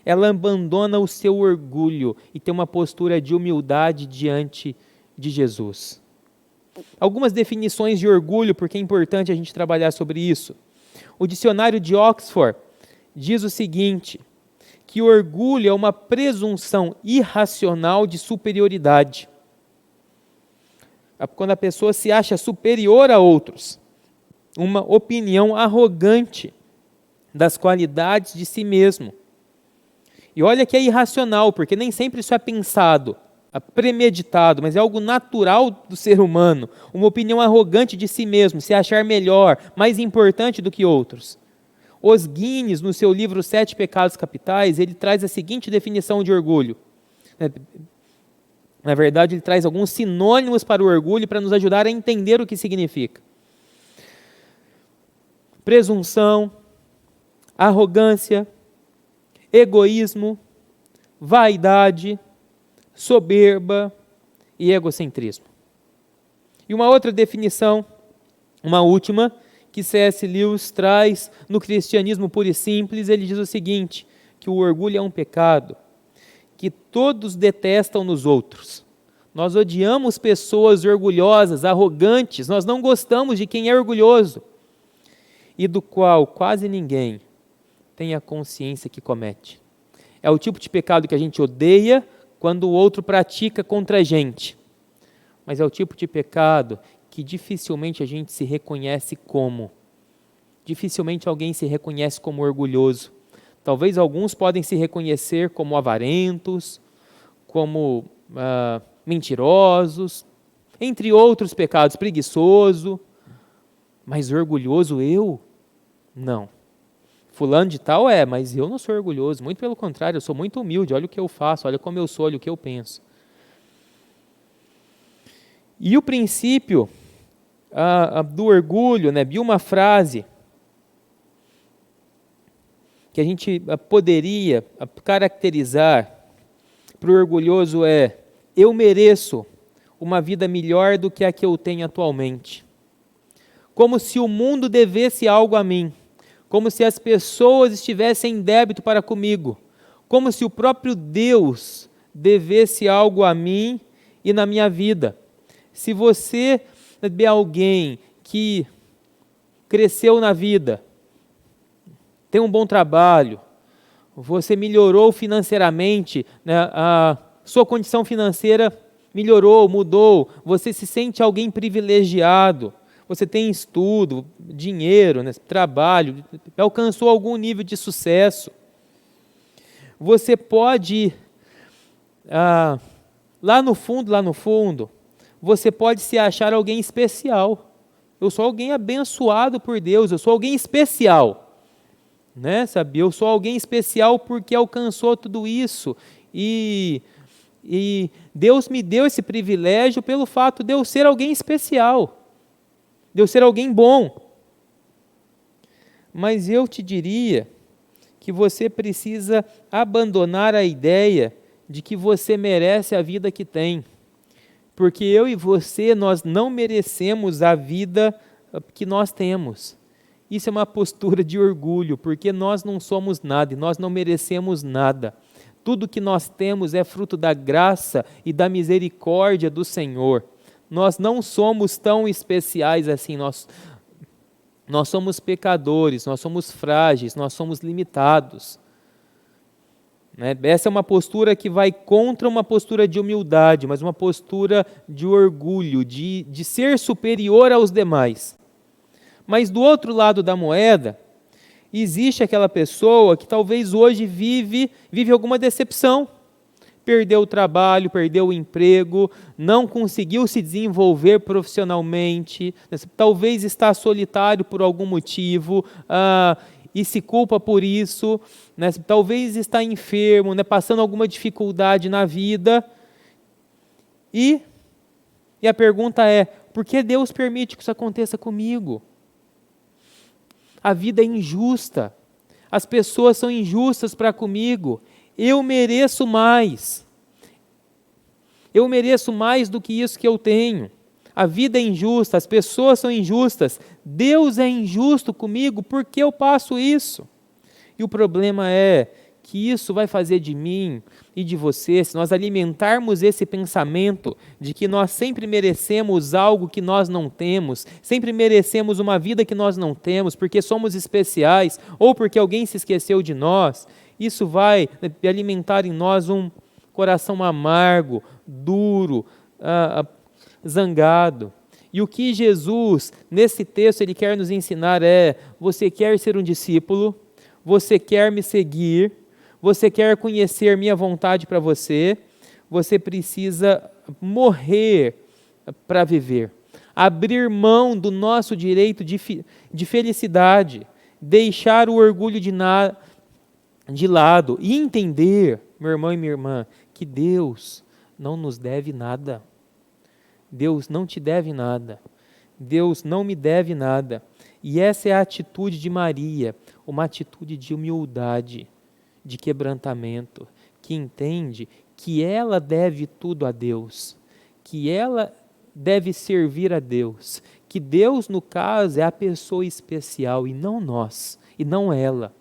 Ela abandona o seu orgulho e tem uma postura de humildade diante de Jesus. Algumas definições de orgulho, porque é importante a gente trabalhar sobre isso. O dicionário de Oxford diz o seguinte, que o orgulho é uma presunção irracional de superioridade. Quando a pessoa se acha superior a outros, uma opinião arrogante das qualidades de si mesmo. E olha que é irracional, porque nem sempre isso é pensado, premeditado, mas é algo natural do ser humano, uma opinião arrogante de si mesmo, se achar melhor, mais importante do que outros. Os Guinness, no seu livro 7 Pecados Capitais, ele traz a seguinte definição de orgulho. Na verdade, ele traz alguns sinônimos para o orgulho para nos ajudar a entender o que significa. Presunção, arrogância, egoísmo, vaidade, soberba e egocentrismo. E uma outra definição, uma última, que C.S. Lewis traz no Cristianismo Puro e Simples, ele diz o seguinte, que o orgulho é um pecado que todos detestam nos outros. Nós odiamos pessoas orgulhosas, arrogantes, nós não gostamos de quem é orgulhoso e do qual quase ninguém tem a consciência que comete. É o tipo de pecado que a gente odeia quando o outro pratica contra a gente. Mas é o tipo de pecado que dificilmente a gente se reconhece como. Dificilmente alguém se reconhece como orgulhoso. Talvez alguns podem se reconhecer como avarentos, como mentirosos, entre outros pecados, preguiçoso. Mas orgulhoso eu? Não. Fulano de tal mas eu não sou orgulhoso, muito pelo contrário, eu sou muito humilde, olha o que eu faço, olha como eu sou, olha o que eu penso. E o princípio do orgulho, vi uma frase que a gente poderia caracterizar para o orgulhoso eu mereço uma vida melhor do que a que eu tenho atualmente. Como se o mundo devesse algo a mim. Como se as pessoas estivessem em débito para comigo, como se o próprio Deus devesse algo a mim e na minha vida. Se você é alguém que cresceu na vida, tem um bom trabalho, você melhorou financeiramente, a sua condição financeira melhorou, mudou, você se sente alguém privilegiado, você tem estudo, dinheiro, trabalho, alcançou algum nível de sucesso. Você pode, lá no fundo, você pode se achar alguém especial. Eu sou alguém abençoado por Deus, eu sou alguém especial. Eu sou alguém especial porque alcançou tudo isso. E Deus me deu esse privilégio pelo fato de eu ser alguém especial. De eu ser alguém bom. Mas eu te diria que você precisa abandonar a ideia de que você merece a vida que tem. Porque eu e você, nós não merecemos a vida que nós temos. Isso é uma postura de orgulho, porque nós não somos nada e nós não merecemos nada. Tudo que nós temos é fruto da graça e da misericórdia do Senhor. Nós não somos tão especiais assim, nós somos pecadores, nós somos frágeis, nós somos limitados. Essa é uma postura que vai contra uma postura de humildade, mas uma postura de orgulho, de ser superior aos demais. Mas do outro lado da moeda, Existe aquela pessoa que talvez hoje vive alguma decepção. Perdeu o trabalho, perdeu o emprego, não conseguiu se desenvolver profissionalmente, talvez está solitário por algum motivo e se culpa por isso, né? Talvez está enfermo, né? Passando alguma dificuldade na vida. E a pergunta é, por que Deus permite que isso aconteça comigo? A vida é injusta, as pessoas são injustas para comigo, eu mereço mais. Eu mereço mais do que isso que eu tenho. A vida é injusta, as pessoas são injustas, Deus é injusto comigo, por que eu passo isso? E o problema é que isso vai fazer de mim e de você, se nós alimentarmos esse pensamento de que nós sempre merecemos algo que nós não temos, sempre merecemos uma vida que nós não temos, porque somos especiais, ou porque alguém se esqueceu de nós, isso vai alimentar em nós um coração amargo, duro, zangado. E o que Jesus, nesse texto, ele quer nos ensinar é, você quer ser um discípulo, você quer me seguir, você quer conhecer minha vontade para você, você precisa morrer para viver, abrir mão do nosso direito de felicidade, deixar o orgulho de lado e entender, meu irmão e minha irmã, que Deus não nos deve nada. Deus não te deve nada. Deus não me deve nada. E essa é a atitude de Maria, uma atitude de humildade, de quebrantamento, que entende que ela deve tudo a Deus, que ela deve servir a Deus, que Deus, no caso, é a pessoa especial e não nós, e não ela.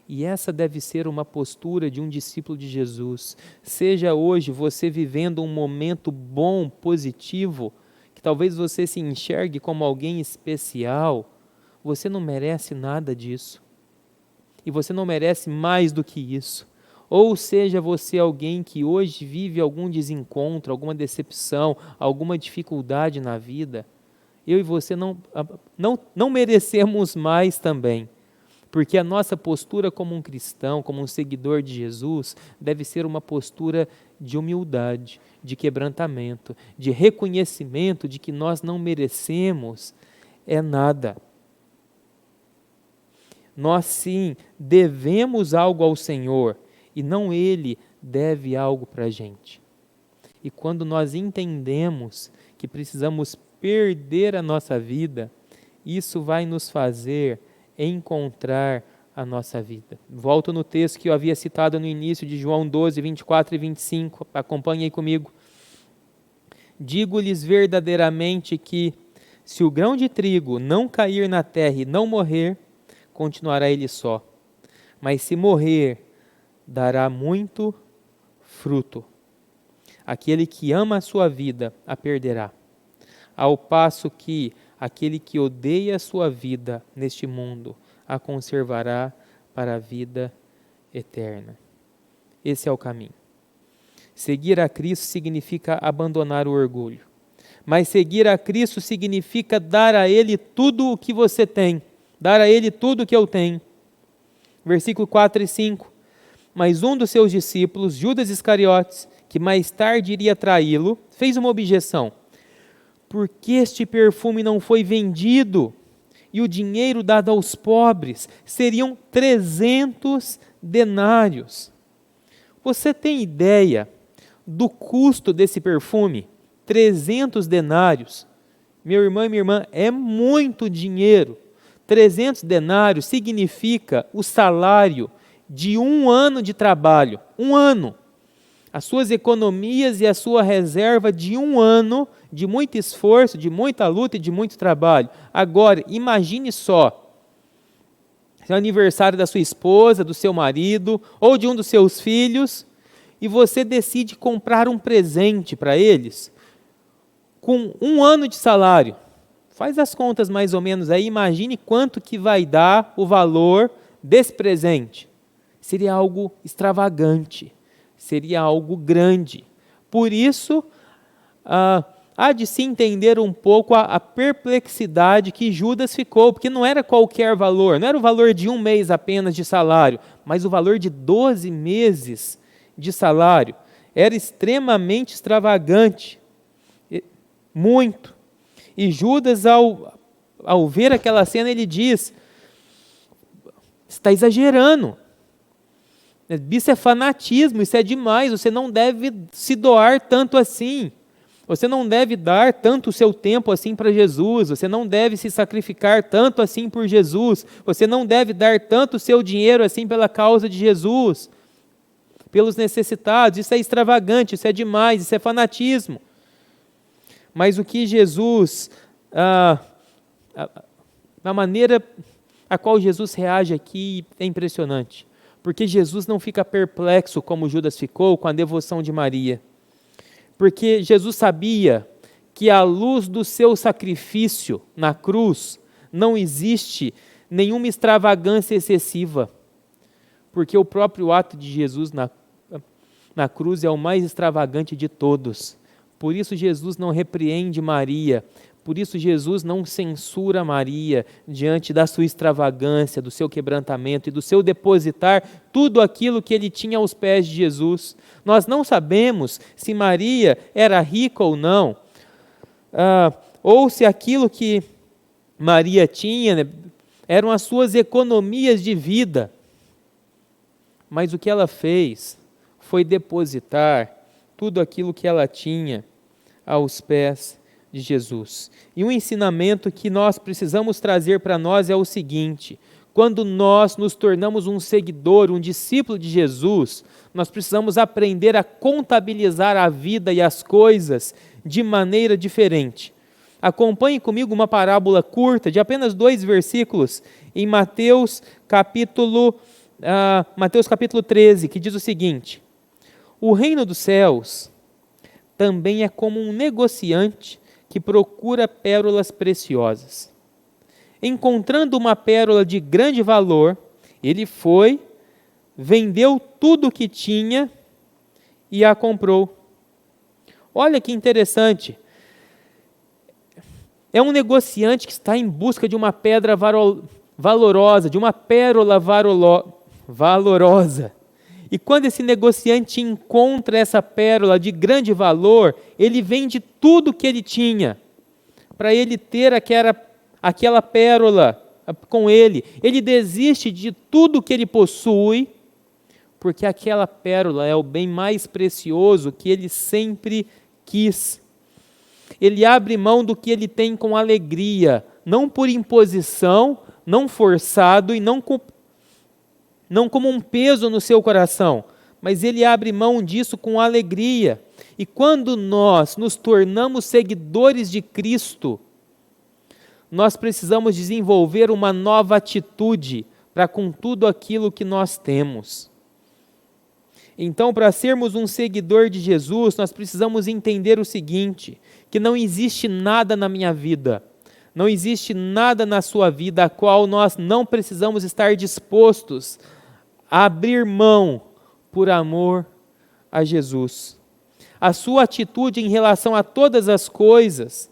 E essa deve ser uma postura de um discípulo de Jesus. Seja hoje você vivendo um momento bom, positivo, que talvez você se enxergue como alguém especial, você não merece nada disso. E você não merece mais do que isso. Ou seja você alguém que hoje vive algum desencontro, alguma decepção, alguma dificuldade na vida, eu e você não merecemos mais também. Porque a nossa postura como um cristão, como um seguidor de Jesus, deve ser uma postura de humildade, de quebrantamento, de reconhecimento de que nós não merecemos nada. Nós sim devemos algo ao Senhor e não Ele deve algo para a gente. E quando nós entendemos que precisamos perder a nossa vida, isso vai nos fazer encontrar a nossa vida. Volto no texto que eu havia citado no início de João 12, 24 e 25, acompanhe aí comigo. Digo-lhes verdadeiramente que, se o grão de trigo não cair na terra e não morrer, continuará ele só. Mas se morrer, dará muito fruto. Aquele que ama a sua vida, a perderá. Ao passo que aquele que odeia a sua vida neste mundo, a conservará para a vida eterna. Esse é o caminho. Seguir a Cristo significa abandonar o orgulho. Mas seguir a Cristo significa dar a Ele tudo o que você tem. Dar a Ele tudo o que eu tenho. Versículo 4 e 5. Mas um dos seus discípulos, Judas Iscariotes, que mais tarde iria traí-lo, fez uma objeção. Por que este perfume não foi vendido e o dinheiro dado aos pobres? Seriam 300 denários. Você tem ideia do custo desse perfume? 300 denários. Meu irmão e minha irmã, é muito dinheiro. 300 denários significa o salário de 1 ano de trabalho. 1 ano. As suas economias e a sua reserva de 1 ano de muito esforço, de muita luta e de muito trabalho. Agora, imagine só, é o aniversário da sua esposa, do seu marido, ou de um dos seus filhos, e você decide comprar um presente para eles, com 1 ano de salário. Faz as contas mais ou menos aí, imagine quanto que vai dar o valor desse presente. Seria algo extravagante, seria algo grande. Por isso, há de se entender um pouco a perplexidade que Judas ficou, porque não era qualquer valor, não era o valor de 1 mês apenas de salário, mas o valor de 12 meses de salário. Era extremamente extravagante, muito. E Judas, ao ver aquela cena, ele diz: você está exagerando, isso é fanatismo, isso é demais, você não deve se doar tanto assim. Você não deve dar tanto o seu tempo assim para Jesus, você não deve se sacrificar tanto assim por Jesus, você não deve dar tanto o seu dinheiro assim pela causa de Jesus, pelos necessitados. Isso é extravagante, isso é demais, isso é fanatismo. Mas o que Jesus, a maneira a qual Jesus reage aqui é impressionante, porque Jesus não fica perplexo como Judas ficou com a devoção de Maria. Porque Jesus sabia que à luz do seu sacrifício na cruz não existe nenhuma extravagância excessiva, porque o próprio ato de Jesus na cruz é o mais extravagante de todos. Por isso Jesus não repreende Maria, por isso Jesus não censura Maria diante da sua extravagância, do seu quebrantamento e do seu depositar tudo aquilo que ele tinha aos pés de Jesus. Nós não sabemos se Maria era rica ou não, ou se aquilo que Maria tinha eram as suas economias de vida. Mas o que ela fez foi depositar tudo aquilo que ela tinha aos pés de Jesus. E um ensinamento que nós precisamos trazer para nós é o seguinte: quando nós nos tornamos um seguidor, um discípulo de Jesus, nós precisamos aprender a contabilizar a vida e as coisas de maneira diferente. Acompanhe comigo uma parábola curta de apenas 2 versículos em Mateus capítulo 13, que diz o seguinte: o reino dos céus também é como um negociante que procura pérolas preciosas. Encontrando uma pérola de grande valor, ele foi, vendeu tudo o que tinha e a comprou. Olha que interessante. É um negociante que está em busca de uma pedra valorosa, de uma pérola valorosa. E quando esse negociante encontra essa pérola de grande valor, ele vende tudo que ele tinha para ele ter aquela pérola com ele. Ele desiste de tudo que ele possui, porque aquela pérola é o bem mais precioso que ele sempre quis. Ele abre mão do que ele tem com alegria, não por imposição, não forçado e não como um peso no seu coração, mas ele abre mão disso com alegria. E quando nós nos tornamos seguidores de Cristo, nós precisamos desenvolver uma nova atitude para com tudo aquilo que nós temos. Então, para sermos um seguidor de Jesus, nós precisamos entender o seguinte: que não existe nada na minha vida, não existe nada na sua vida a qual nós não precisamos estar dispostos a abrir mão por amor a Jesus. A sua atitude em relação a todas as coisas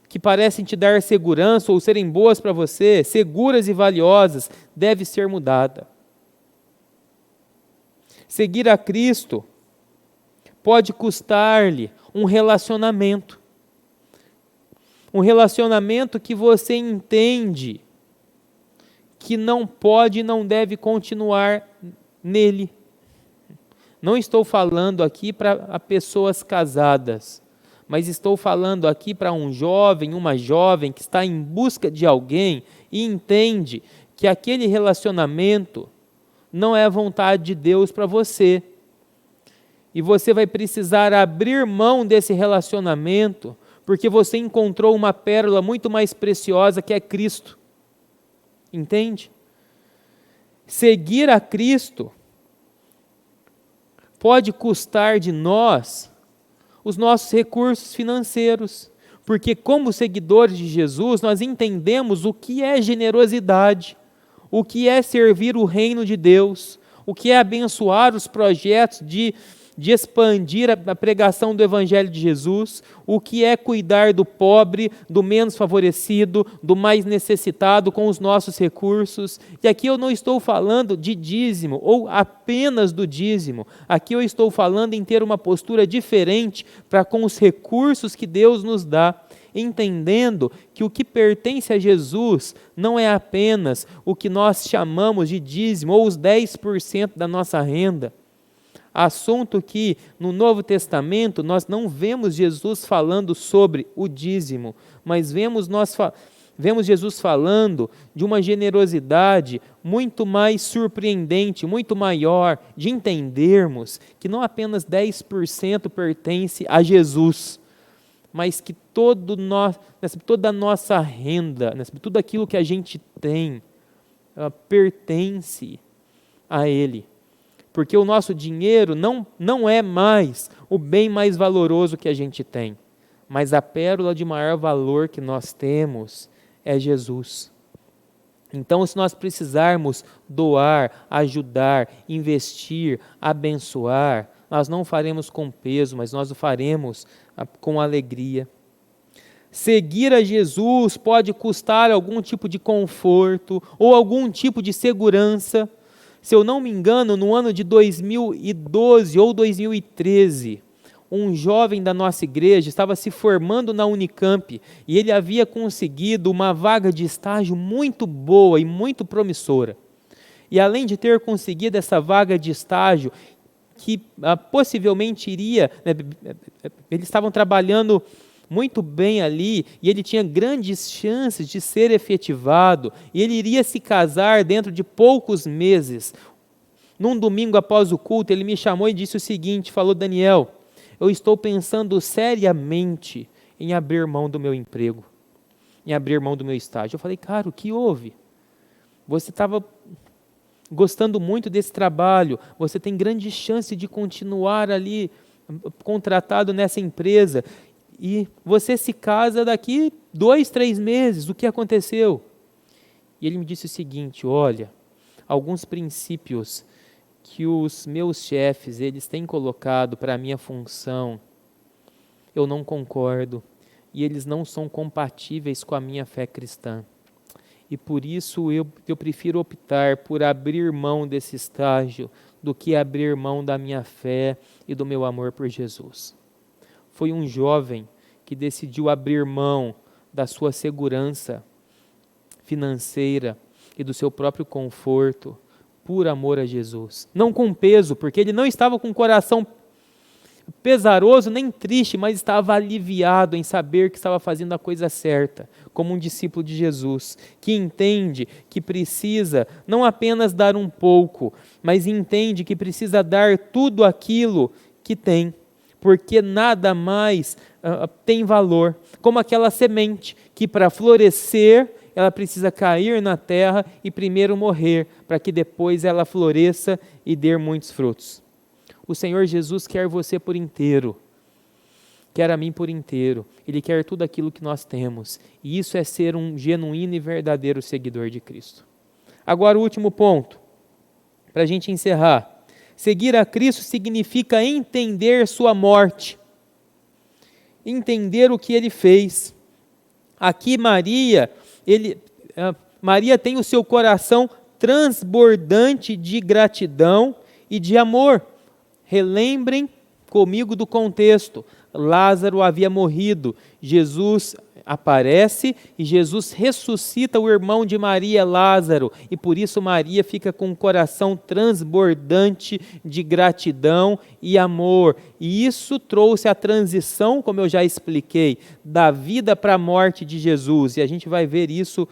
que parecem te dar segurança ou serem boas para você, seguras e valiosas, deve ser mudada. Seguir a Cristo pode custar-lhe um relacionamento. Um relacionamento que você entende que não pode e não deve continuar nele. Não estou falando aqui para pessoas casadas, mas estou falando aqui para um jovem, uma jovem que está em busca de alguém e entende que aquele relacionamento não é a vontade de Deus para você. E você vai precisar abrir mão desse relacionamento, porque você encontrou uma pérola muito mais preciosa que é Cristo. Entende? Seguir a Cristo pode custar de nós os nossos recursos financeiros, porque como seguidores de Jesus, nós entendemos o que é generosidade, o que é servir o reino de Deus, o que é abençoar os projetos de de expandir a pregação do Evangelho de Jesus, o que é cuidar do pobre, do menos favorecido, do mais necessitado com os nossos recursos. E aqui eu não estou falando de dízimo ou apenas do dízimo, aqui eu estou falando em ter uma postura diferente para com os recursos que Deus nos dá, entendendo que o que pertence a Jesus não é apenas o que nós chamamos de dízimo ou os 10% da nossa renda. Assunto que no Novo Testamento nós não vemos Jesus falando sobre o dízimo, mas vemos Jesus falando de uma generosidade muito mais surpreendente, muito maior, de entendermos que não apenas 10% pertence a Jesus, mas que toda a nossa renda, tudo aquilo que a gente tem, pertence a Ele. Porque o nosso dinheiro não é mais o bem mais valoroso que a gente tem, mas a pérola de maior valor que nós temos é Jesus. Então, se nós precisarmos doar, ajudar, investir, abençoar, nós não faremos com peso, mas nós o faremos com alegria. Seguir a Jesus pode custar algum tipo de conforto ou algum tipo de segurança. Se eu não me engano, no ano de 2012 ou 2013, um jovem da nossa igreja estava se formando na Unicamp e ele havia conseguido uma vaga de estágio muito boa e muito promissora. E além de ter conseguido essa vaga de estágio, que possivelmente eles estavam trabalhando muito bem ali, e ele tinha grandes chances de ser efetivado, e ele iria se casar dentro de poucos meses. Num domingo após o culto, ele me chamou e disse o seguinte, falou: Daniel, eu estou pensando seriamente em abrir mão do meu emprego, em abrir mão do meu estágio. Eu falei: cara, o que houve? Você estava gostando muito desse trabalho, você tem grande chance de continuar ali, contratado nessa empresa, e você se casa daqui 2, 3 meses, o que aconteceu? E ele me disse o seguinte: olha, alguns princípios que os meus chefes, eles têm colocado para a minha função, eu não concordo, e eles não são compatíveis com a minha fé cristã. E por isso eu prefiro optar por abrir mão desse estágio do que abrir mão da minha fé e do meu amor por Jesus. Foi um jovem que decidiu abrir mão da sua segurança financeira e do seu próprio conforto por amor a Jesus. Não com peso, porque ele não estava com o coração pesaroso nem triste, mas estava aliviado em saber que estava fazendo a coisa certa, como um discípulo de Jesus, que entende que precisa não apenas dar um pouco, mas entende que precisa dar tudo aquilo que tem, porque nada mais tem valor, como aquela semente que para florescer, ela precisa cair na terra e primeiro morrer, para que depois ela floresça e dê muitos frutos. O Senhor Jesus quer você por inteiro, quer a mim por inteiro, Ele quer tudo aquilo que nós temos, e isso é ser um genuíno e verdadeiro seguidor de Cristo. Agora o último ponto, para a gente encerrar. Seguir a Cristo significa entender sua morte, entender o que Ele fez. Aqui Maria tem o seu coração transbordante de gratidão e de amor. Relembrem comigo do contexto. Lázaro havia morrido, Jesus aparece e Jesus ressuscita o irmão de Maria, Lázaro, e por isso Maria fica com um coração transbordante de gratidão e amor, e isso trouxe a transição, como eu já expliquei, da vida para a morte de Jesus, e a gente vai ver isso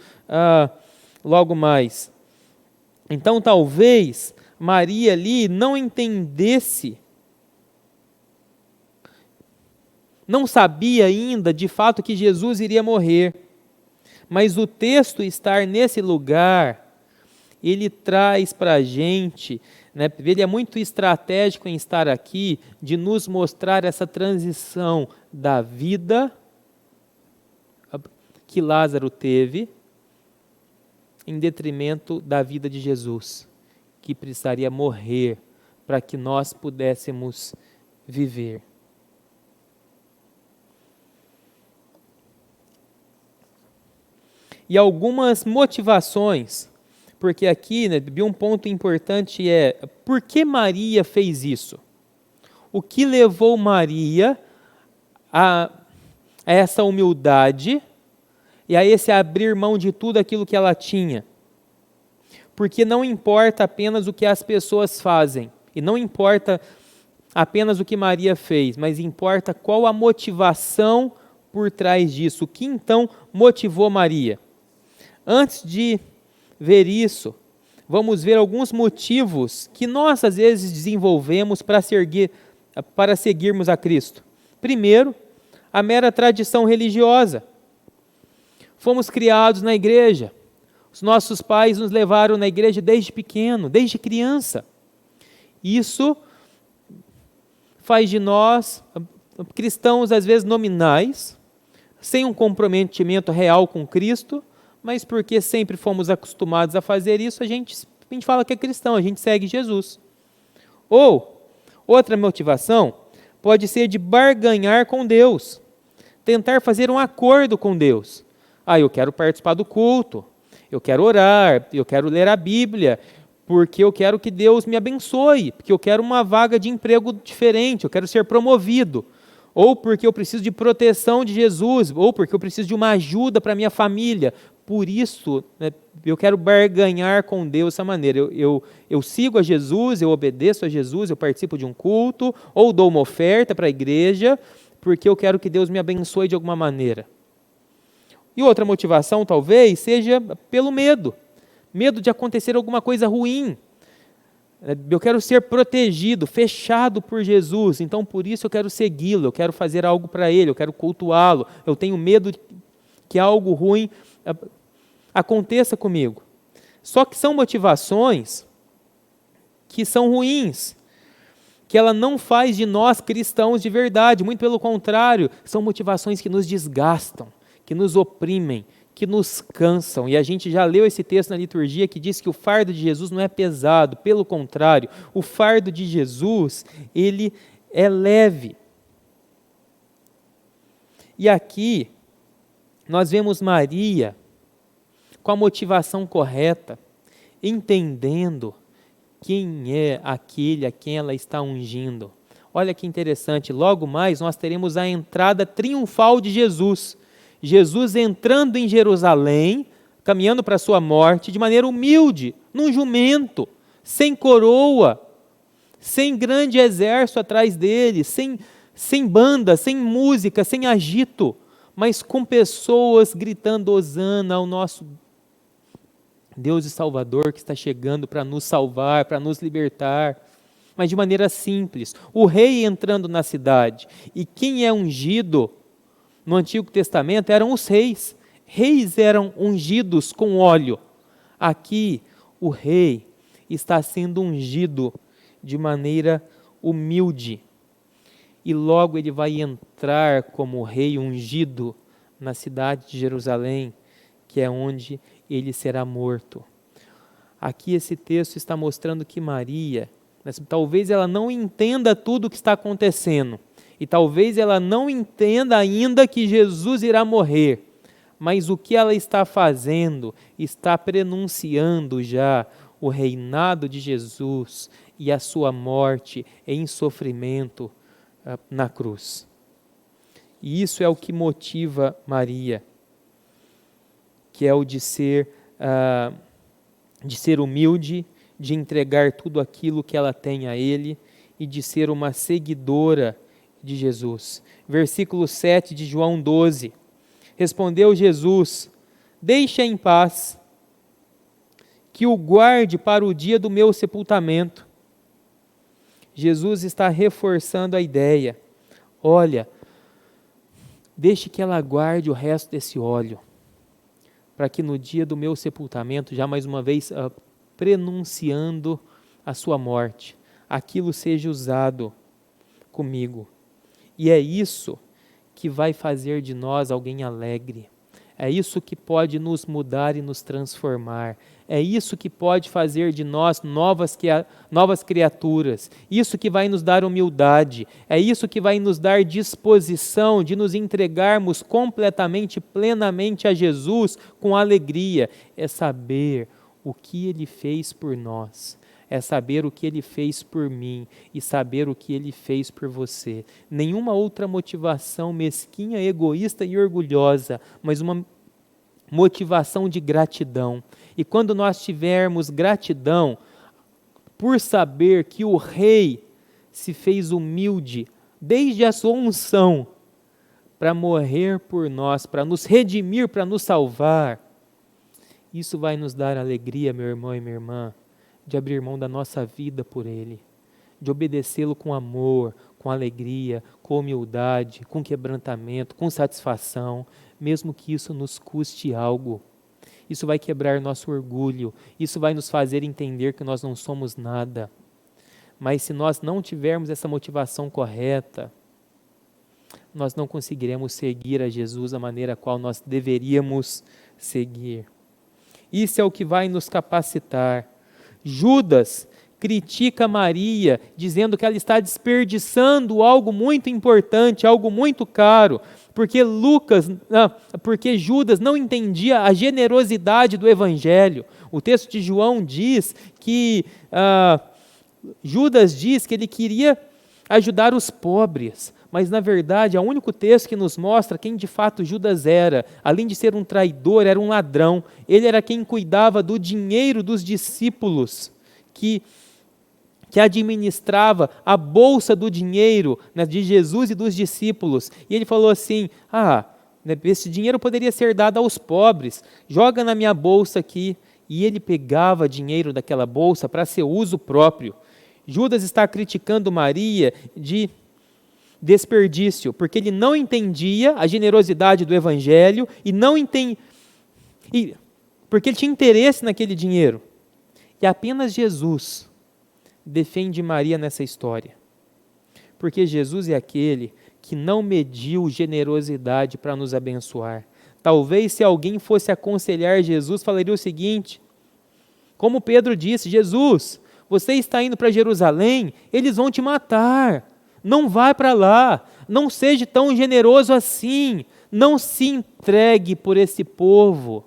logo mais. Então talvez Maria ali não entendesse, não sabia ainda de fato que Jesus iria morrer, mas o texto estar nesse lugar, ele traz para a gente, ele é muito estratégico em estar aqui, de nos mostrar essa transição da vida que Lázaro teve, em detrimento da vida de Jesus, que precisaria morrer para que nós pudéssemos viver. E algumas motivações, porque aqui, né, um ponto importante é, por que Maria fez isso? O que levou Maria a essa humildade e a esse abrir mão de tudo aquilo que ela tinha? Porque não importa apenas o que as pessoas fazem, e não importa apenas o que Maria fez, mas importa qual a motivação por trás disso. O que então motivou Maria? Antes de ver isso, vamos ver alguns motivos que nós às vezes desenvolvemos para seguirmos a Cristo. Primeiro, a mera tradição religiosa. Fomos criados na igreja. Os nossos pais nos levaram na igreja desde pequeno, desde criança. Isso faz de nós cristãos, às vezes nominais, sem um comprometimento real com Cristo, mas porque sempre fomos acostumados a fazer isso, a gente fala que é cristão, a gente segue Jesus. Ou, outra motivação, pode ser de barganhar com Deus, tentar fazer um acordo com Deus. Eu quero participar do culto, eu quero orar, eu quero ler a Bíblia, porque eu quero que Deus me abençoe, porque eu quero uma vaga de emprego diferente, eu quero ser promovido, ou porque eu preciso de proteção de Jesus, ou porque eu preciso de uma ajuda para a minha família. Por isso, né, eu quero barganhar com Deus dessa maneira. Eu sigo a Jesus, eu obedeço a Jesus, eu participo de um culto, ou dou uma oferta para a igreja, porque eu quero que Deus me abençoe de alguma maneira. E outra motivação, talvez, seja pelo medo. Medo de acontecer alguma coisa ruim. Eu quero ser protegido, fechado por Jesus, então por isso eu quero segui-lo, eu quero fazer algo para Ele, eu quero cultuá-lo, eu tenho medo que algo ruim aconteça comigo. Só que são motivações que são ruins, que ela não faz de nós cristãos de verdade, muito pelo contrário, são motivações que nos desgastam, que nos oprimem, que nos cansam, e a gente já leu esse texto na liturgia que diz que o fardo de Jesus não é pesado, pelo contrário, o fardo de Jesus, ele é leve. E aqui, nós vemos Maria com a motivação correta, entendendo quem é aquele a quem ela está ungindo. Olha que interessante, logo mais nós teremos a entrada triunfal de Jesus. Jesus entrando em Jerusalém, caminhando para a sua morte, de maneira humilde, num jumento, sem coroa, sem grande exército atrás dele, sem banda, sem música, sem agito, mas com pessoas gritando hosana ao nosso Deus e Salvador que está chegando para nos salvar, para nos libertar, mas de maneira simples. O rei entrando na cidade, e quem é ungido no Antigo Testamento eram os reis. Reis eram ungidos com óleo. Aqui, o rei está sendo ungido de maneira humilde. E logo ele vai entrar como rei ungido na cidade de Jerusalém, que é onde ele será morto. Aqui esse texto está mostrando que Maria, talvez ela não entenda tudo o que está acontecendo, e talvez ela não entenda ainda que Jesus irá morrer, mas o que ela está fazendo, está prenunciando já o reinado de Jesus e a sua morte em sofrimento na cruz. E isso é o que motiva Maria, que é o de ser humilde, de entregar tudo aquilo que ela tem a Ele e de ser uma seguidora de Jesus. Versículo 7 de João 12. Respondeu Jesus: deixa em paz, que o guarde para o dia do meu sepultamento. Jesus está reforçando a ideia. Olha, deixe que ela guarde o resto desse óleo, para que no dia do meu sepultamento, já mais uma vez prenunciando a sua morte, aquilo seja usado comigo. E é isso que vai fazer de nós alguém alegre. É isso que pode nos mudar e nos transformar. É isso que pode fazer de nós novas criaturas. Isso que vai nos dar humildade. É isso que vai nos dar disposição de nos entregarmos completamente, plenamente a Jesus com alegria. É saber o que Ele fez por nós. É saber o que Ele fez por mim e saber o que Ele fez por você. Nenhuma outra motivação mesquinha, egoísta e orgulhosa, mas uma motivação de gratidão. E quando nós tivermos gratidão por saber que o Rei se fez humilde desde a sua unção para morrer por nós, para nos redimir, para nos salvar, isso vai nos dar alegria, meu irmão e minha irmã, de abrir mão da nossa vida por Ele, de obedecê-lo com amor, com alegria, com humildade, com quebrantamento, com satisfação, mesmo que isso nos custe algo. Isso vai quebrar nosso orgulho, isso vai nos fazer entender que nós não somos nada. Mas se nós não tivermos essa motivação correta, nós não conseguiremos seguir a Jesus da maneira a qual nós deveríamos seguir. Isso é o que vai nos capacitar. Judas critica Maria, dizendo que ela está desperdiçando algo muito importante, algo muito caro, porque Judas não entendia a generosidade do Evangelho. O texto de João diz que Judas diz que ele queria ajudar os pobres, mas na verdade é o único texto que nos mostra quem de fato Judas era. Além de ser um traidor, era um ladrão. Ele era quem cuidava do dinheiro dos discípulos, que administrava a bolsa do dinheiro, né, de Jesus e dos discípulos. E ele falou assim, esse dinheiro poderia ser dado aos pobres, joga na minha bolsa aqui. E ele pegava dinheiro daquela bolsa para seu uso próprio. Judas está criticando Maria de desperdício, porque ele não entendia a generosidade do Evangelho porque ele tinha interesse naquele dinheiro. E apenas Jesus defende Maria nessa história. Porque Jesus é aquele que não mediu generosidade para nos abençoar. Talvez se alguém fosse aconselhar Jesus, falaria o seguinte, como Pedro disse, Jesus, você está indo para Jerusalém, eles vão te matar, não vai para lá, não seja tão generoso assim, não se entregue por esse povo.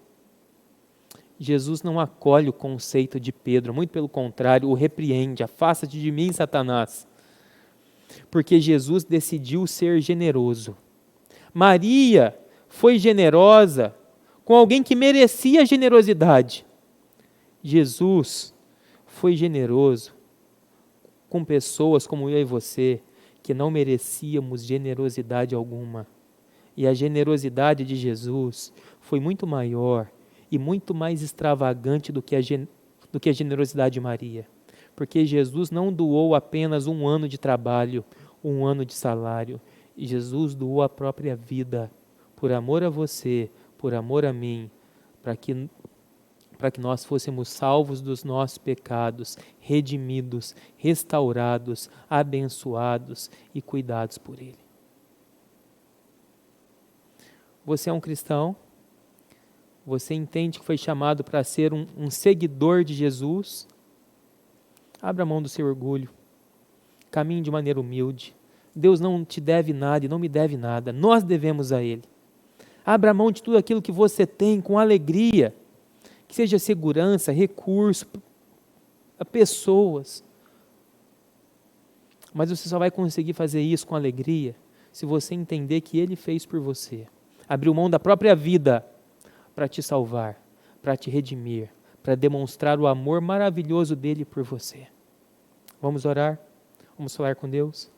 Jesus não acolhe o conceito de Pedro, muito pelo contrário, o repreende, afasta-te de mim, Satanás. Porque Jesus decidiu ser generoso. Maria foi generosa com alguém que merecia generosidade. Jesus foi generoso com pessoas como eu e você, que não merecíamos generosidade alguma. E a generosidade de Jesus foi muito maior e muito mais extravagante do que a generosidade de Maria. Porque Jesus não doou apenas 1 ano de trabalho, 1 ano de salário. Jesus doou a própria vida, por amor a você, por amor a mim, para que nós fôssemos salvos dos nossos pecados, redimidos, restaurados, abençoados e cuidados por Ele. Você é um cristão? Você entende que foi chamado para ser um seguidor de Jesus? Abra mão do seu orgulho. Caminhe de maneira humilde. Deus não te deve nada e não me deve nada. Nós devemos a Ele. Abra mão de tudo aquilo que você tem com alegria. Que seja segurança, recurso, pessoas. Mas você só vai conseguir fazer isso com alegria se você entender que Ele fez por você. Abriu mão da própria vida para te salvar, para te redimir, para demonstrar o amor maravilhoso dele por você. Vamos orar? Vamos falar com Deus?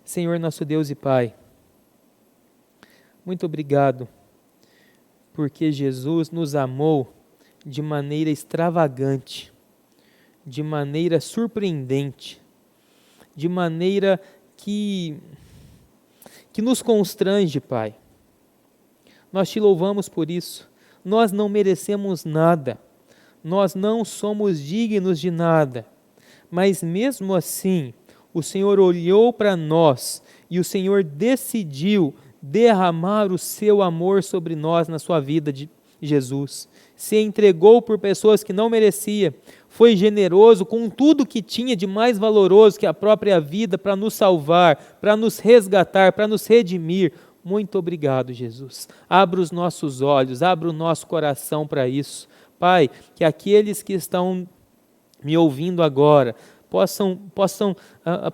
Senhor, nosso Deus e Pai, muito obrigado, porque Jesus nos amou de maneira extravagante, de maneira surpreendente, de maneira que nos constrange, Pai. Nós te louvamos por isso. Nós não merecemos nada. Nós não somos dignos de nada. Mas mesmo assim, o Senhor olhou para nós e o Senhor decidiu derramar o seu amor sobre nós na sua vida, de Jesus. Se entregou por pessoas que não merecia, foi generoso com tudo que tinha de mais valoroso que a própria vida para nos salvar, para nos resgatar, para nos redimir. Muito obrigado, Jesus. Abra os nossos olhos, abra o nosso coração para isso. Pai, que aqueles que estão me ouvindo agora possam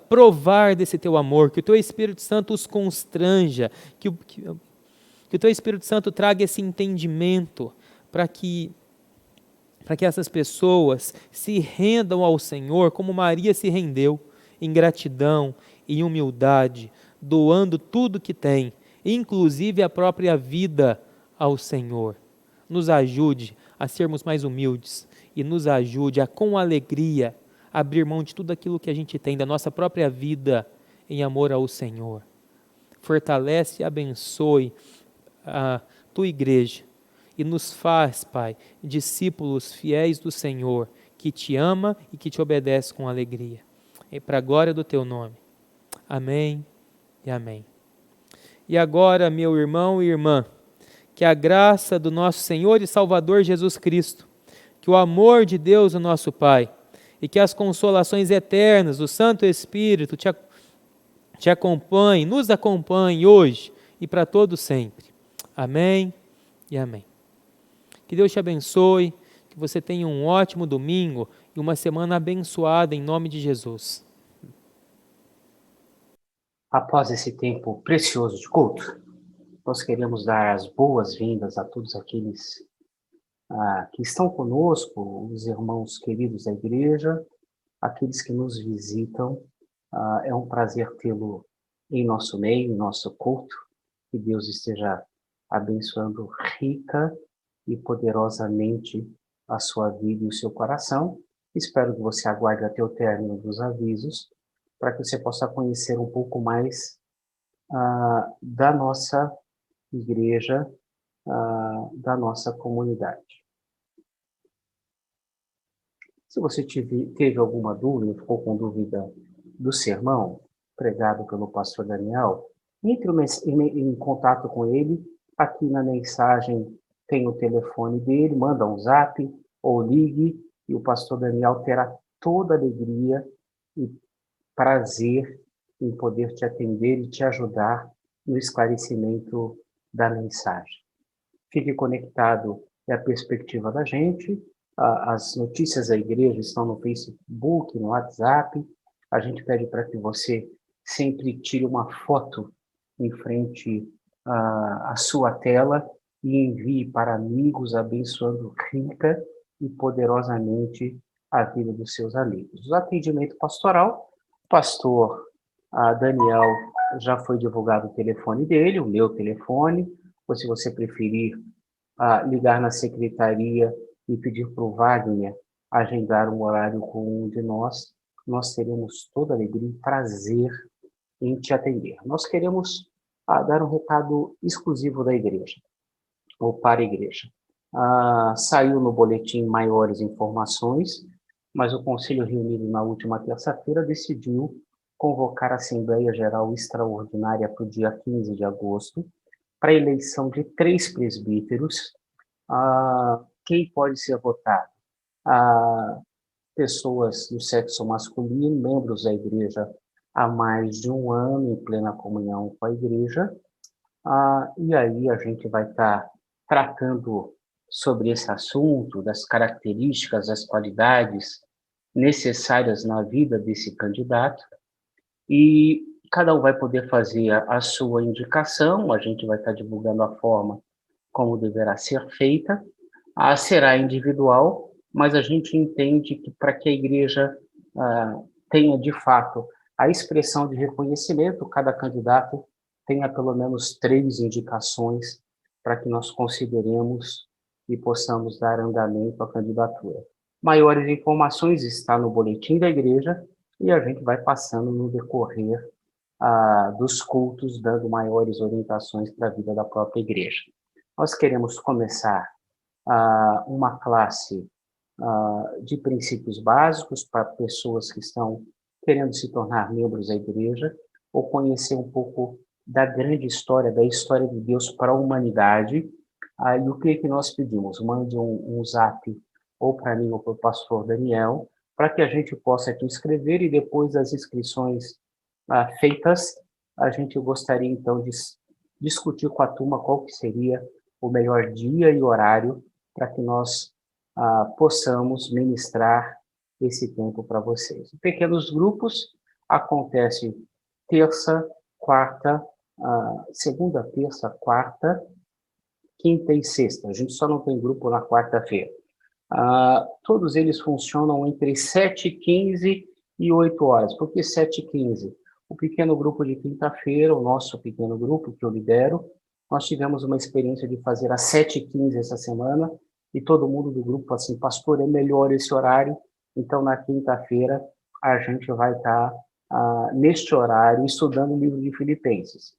provar desse teu amor, que o teu Espírito Santo os constranja, que o teu Espírito Santo traga esse entendimento para que essas pessoas se rendam ao Senhor como Maria se rendeu, em gratidão, em humildade, doando tudo que tem, inclusive a própria vida ao Senhor. Nos ajude a sermos mais humildes e nos ajude a, com alegria, abrir mão de tudo aquilo que a gente tem, da nossa própria vida, em amor ao Senhor. Fortalece e abençoe a tua igreja e nos faz, Pai, discípulos fiéis do Senhor, que te ama e que te obedece com alegria. E para a glória do teu nome. Amém e amém. E agora, meu irmão e irmã, que a graça do nosso Senhor e Salvador Jesus Cristo, que o amor de Deus, o nosso Pai, e que as consolações eternas do Santo Espírito te acompanhe, nos acompanhe hoje e para todo sempre. Amém e amém. Que Deus te abençoe, que você tenha um ótimo domingo e uma semana abençoada em nome de Jesus. Após esse tempo precioso de culto, nós queremos dar as boas-vindas a todos aqueles que estão conosco, os irmãos queridos da igreja, aqueles que nos visitam. É um prazer tê-lo em nosso meio, em nosso culto. Que Deus esteja abençoando rica e poderosamente a sua vida e o seu coração. Espero que você aguarde até o término dos avisos, para que você possa conhecer um pouco mais da nossa igreja, da nossa comunidade. Se você teve alguma dúvida, ficou com dúvida do sermão pregado pelo pastor Daniel, entre em contato com ele. Aqui na mensagem tem o telefone dele, manda um zap ou ligue, e o pastor Daniel terá toda a alegria e prazer em poder te atender e te ajudar no esclarecimento da mensagem. Fique conectado, é a perspectiva da gente. As notícias da igreja estão no Facebook, no WhatsApp. A gente pede para que você sempre tire uma foto em frente à sua tela e envie para amigos, abençoando rica e poderosamente a vida dos seus amigos. O atendimento pastoral, o pastor Daniel já foi divulgado o telefone dele, o meu telefone, ou se você preferir ligar na secretaria e pedir para o Wagner agendar um horário com um de nós teremos toda a alegria e prazer em te atender. Nós queremos dar um recado exclusivo da igreja, ou para a igreja. Saiu no boletim maiores informações, mas o Conselho reunido na última terça-feira decidiu convocar a Assembleia Geral Extraordinária para o dia 15 de agosto, para a eleição de 3 presbíteros. Quem pode ser votado? Pessoas do sexo masculino, membros da igreja há mais de um ano em plena comunhão com a igreja. E aí a gente vai estar tratando sobre esse assunto, das características, das qualidades necessárias na vida desse candidato. E cada um vai poder fazer a sua indicação, a gente vai estar divulgando a forma como deverá ser feita. Será individual, mas a gente entende que para que a igreja tenha, de fato, a expressão de reconhecimento, cada candidato tenha pelo menos 3 indicações para que nós consideremos e possamos dar andamento à candidatura. Maiores informações está no boletim da igreja e a gente vai passando no decorrer dos cultos, dando maiores orientações para a vida da própria igreja. Nós queremos começar uma classe de princípios básicos para pessoas que estão querendo se tornar membros da igreja ou conhecer um pouco da grande história, da história de Deus para a humanidade. Aí o que nós pedimos? Mande um zap ou para mim ou para o pastor Daniel, para que a gente possa aqui escrever e depois das inscrições feitas, a gente gostaria então de discutir com a turma qual que seria o melhor dia e horário para que nós possamos ministrar esse tempo para vocês. Pequenos grupos acontece terça, quarta, segunda, terça, quarta, quinta e sexta. A gente só não tem grupo na quarta-feira. Todos eles funcionam entre 7h15 e 8 horas. Por que 7h15? O pequeno grupo de quinta-feira, o nosso pequeno grupo que eu lidero, nós tivemos uma experiência de fazer às 7h15 essa semana, e todo mundo do grupo falou assim, pastor, é melhor esse horário, então na quinta-feira a gente vai estar neste horário estudando o livro de Filipenses.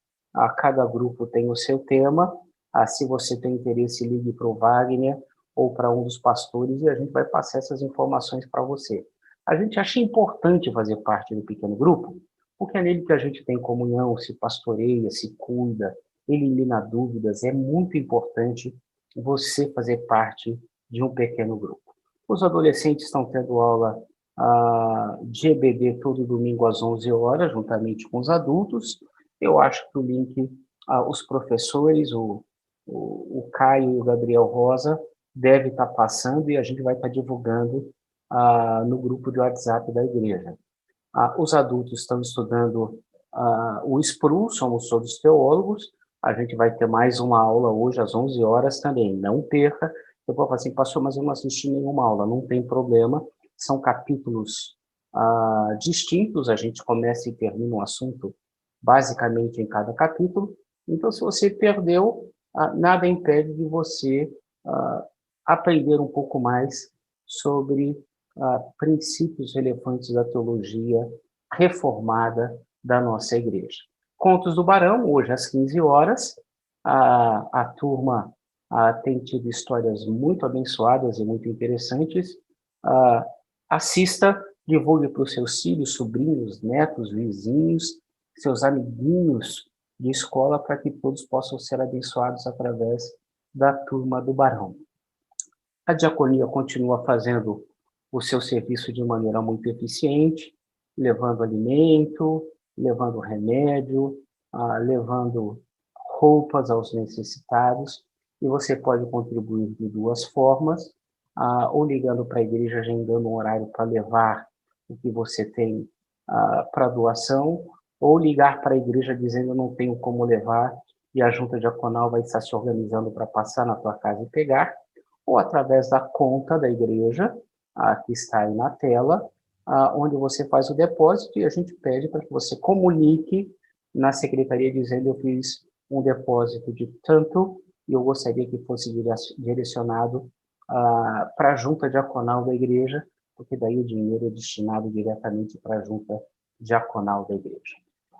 Cada grupo tem o seu tema, se você tem interesse, ligue para o Wagner ou para um dos pastores e a gente vai passar essas informações para você. A gente acha importante fazer parte do pequeno grupo, porque é nele que a gente tem comunhão, se pastoreia, se cuida, elimina dúvidas. É muito importante você fazer parte de um pequeno grupo. Os adolescentes estão tendo aula de EBD todo domingo às 11 horas, juntamente com os adultos. Eu acho que o link, os professores, o Caio e o Gabriel Rosa, deve estar passando e a gente vai estar divulgando no grupo de WhatsApp da igreja. Os adultos estão estudando o SPRU, somos todos teólogos. A gente vai ter mais uma aula hoje às 11 horas também, não perca. Eu vou falar assim, pastor, mas eu não assisti nenhuma aula, não tem problema. São capítulos distintos, a gente começa e termina um assunto basicamente em cada capítulo. Então, se você perdeu, nada impede de você aprender um pouco mais sobre princípios relevantes da teologia reformada da nossa igreja. Contos do Barão, hoje às 15 horas. A turma tem tido histórias muito abençoadas e muito interessantes. Assista, divulgue para os seus filhos, sobrinhos, netos, vizinhos, seus amiguinhos de escola, para que todos possam ser abençoados através da turma do Barão. A diaconia continua fazendo o seu serviço de maneira muito eficiente, levando alimento, levando remédio, levando roupas aos necessitados, e você pode contribuir de duas formas, ou ligando para a igreja, agendando um horário para levar o que você tem para doação, ou ligar para a igreja dizendo eu não tenho como levar, e a junta diaconal vai estar se organizando para passar na tua casa e pegar, ou através da conta da igreja, que está aí na tela, onde você faz o depósito e a gente pede para que você comunique na secretaria dizendo eu fiz um depósito de tanto e eu gostaria que fosse direcionado para a junta diaconal da igreja, porque daí o dinheiro é destinado diretamente para a junta diaconal da igreja.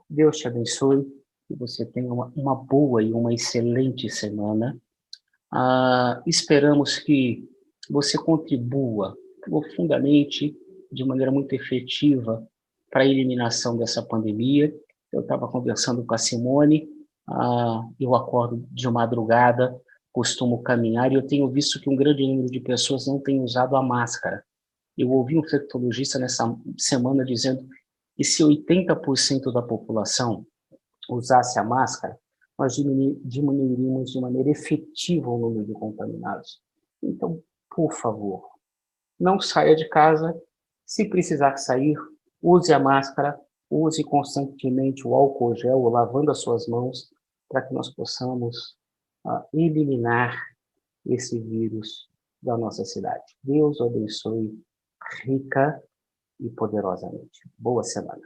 Deus te abençoe, que você tenha uma boa e uma excelente semana. Esperamos que você contribua profundamente, de maneira muito efetiva, para a eliminação dessa pandemia. Eu estava conversando com a Simone, eu acordo de madrugada, costumo caminhar, e eu tenho visto que um grande número de pessoas não tem usado a máscara. Eu ouvi um infectologista nessa semana dizendo que se 80% da população usasse a máscara, nós diminuiríamos de maneira efetiva o número de contaminados. Então, por favor, não saia de casa. Se precisar sair, use a máscara, use constantemente o álcool gel, lavando as suas mãos, para que nós possamos eliminar esse vírus da nossa cidade. Deus o abençoe rica e poderosamente. Boa semana.